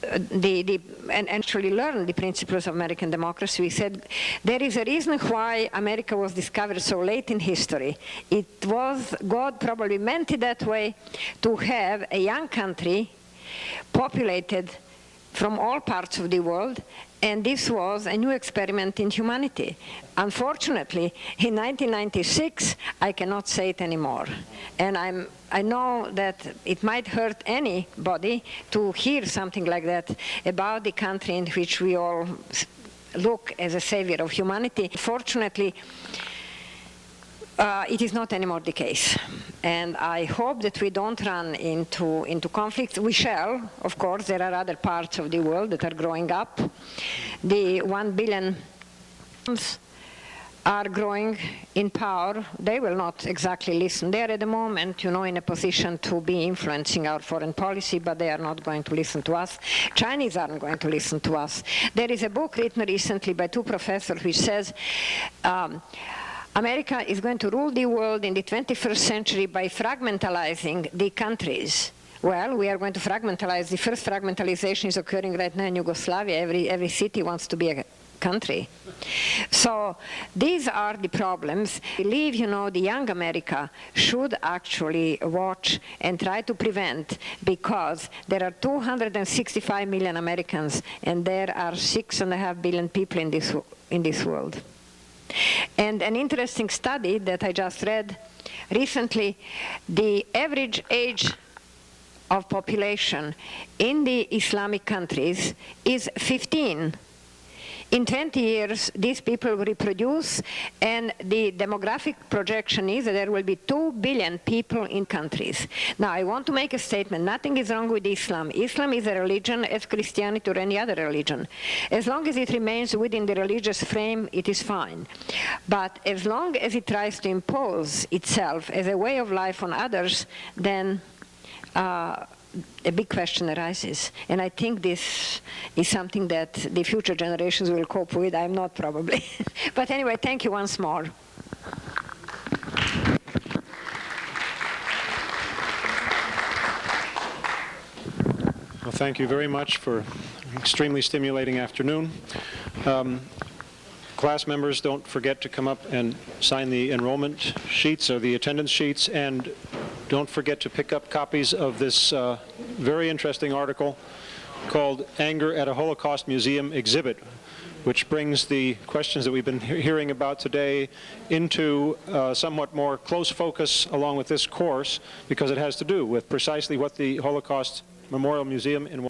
and actually learned the principles of American democracy, we said there is a reason why America was discovered so late in history. It was, God probably meant it that way, to have a young country populated from all parts of the world, and this was a new experiment in humanity. Unfortunately, in 1996, I cannot say it anymore. And I know that it might hurt anybody to hear something like that about the country in which we all look as a savior of humanity. Fortunately, it is not anymore the case. And I hope that we don't run into conflicts. We shall, of course. There are other parts of the world that are growing up. The 1 billion are growing in power. They will not exactly listen. They are at the moment, you know, in a position to be influencing our foreign policy, but they are not going to listen to us. Chinese aren't going to listen to us. There is a book written recently by two professors which says, America is going to rule the world in the 21st century by fragmentalizing the countries. Well, we are going to fragmentalize. The first fragmentalization is occurring right now in Yugoslavia. Every city wants to be a country. So these are the problems. I believe, the young America should actually watch and try to prevent, because there are 265 million Americans and there are 6.5 billion people in this world. And an interesting study that I just read recently, the average age of population in the Islamic countries is 15. In 20 years, these people will reproduce, and the demographic projection is that there will be 2 billion people in countries. Now, I want to make a statement. Nothing is wrong with Islam. Islam is a religion as Christianity or any other religion. As long as it remains within the religious frame, it is fine. But as long as it tries to impose itself as a way of life on others, then a big question arises. And I think this is something that the future generations will cope with. I'm not, probably. But anyway, thank you once more. Well, thank you very much for an extremely stimulating afternoon. Class members, don't forget to come up and sign the enrollment sheets or the attendance sheets, and don't forget to pick up copies of this very interesting article called Anger at a Holocaust Museum Exhibit, which brings the questions that we've been hearing about today into somewhat more close focus along with this course, because it has to do with precisely what the Holocaust Memorial Museum in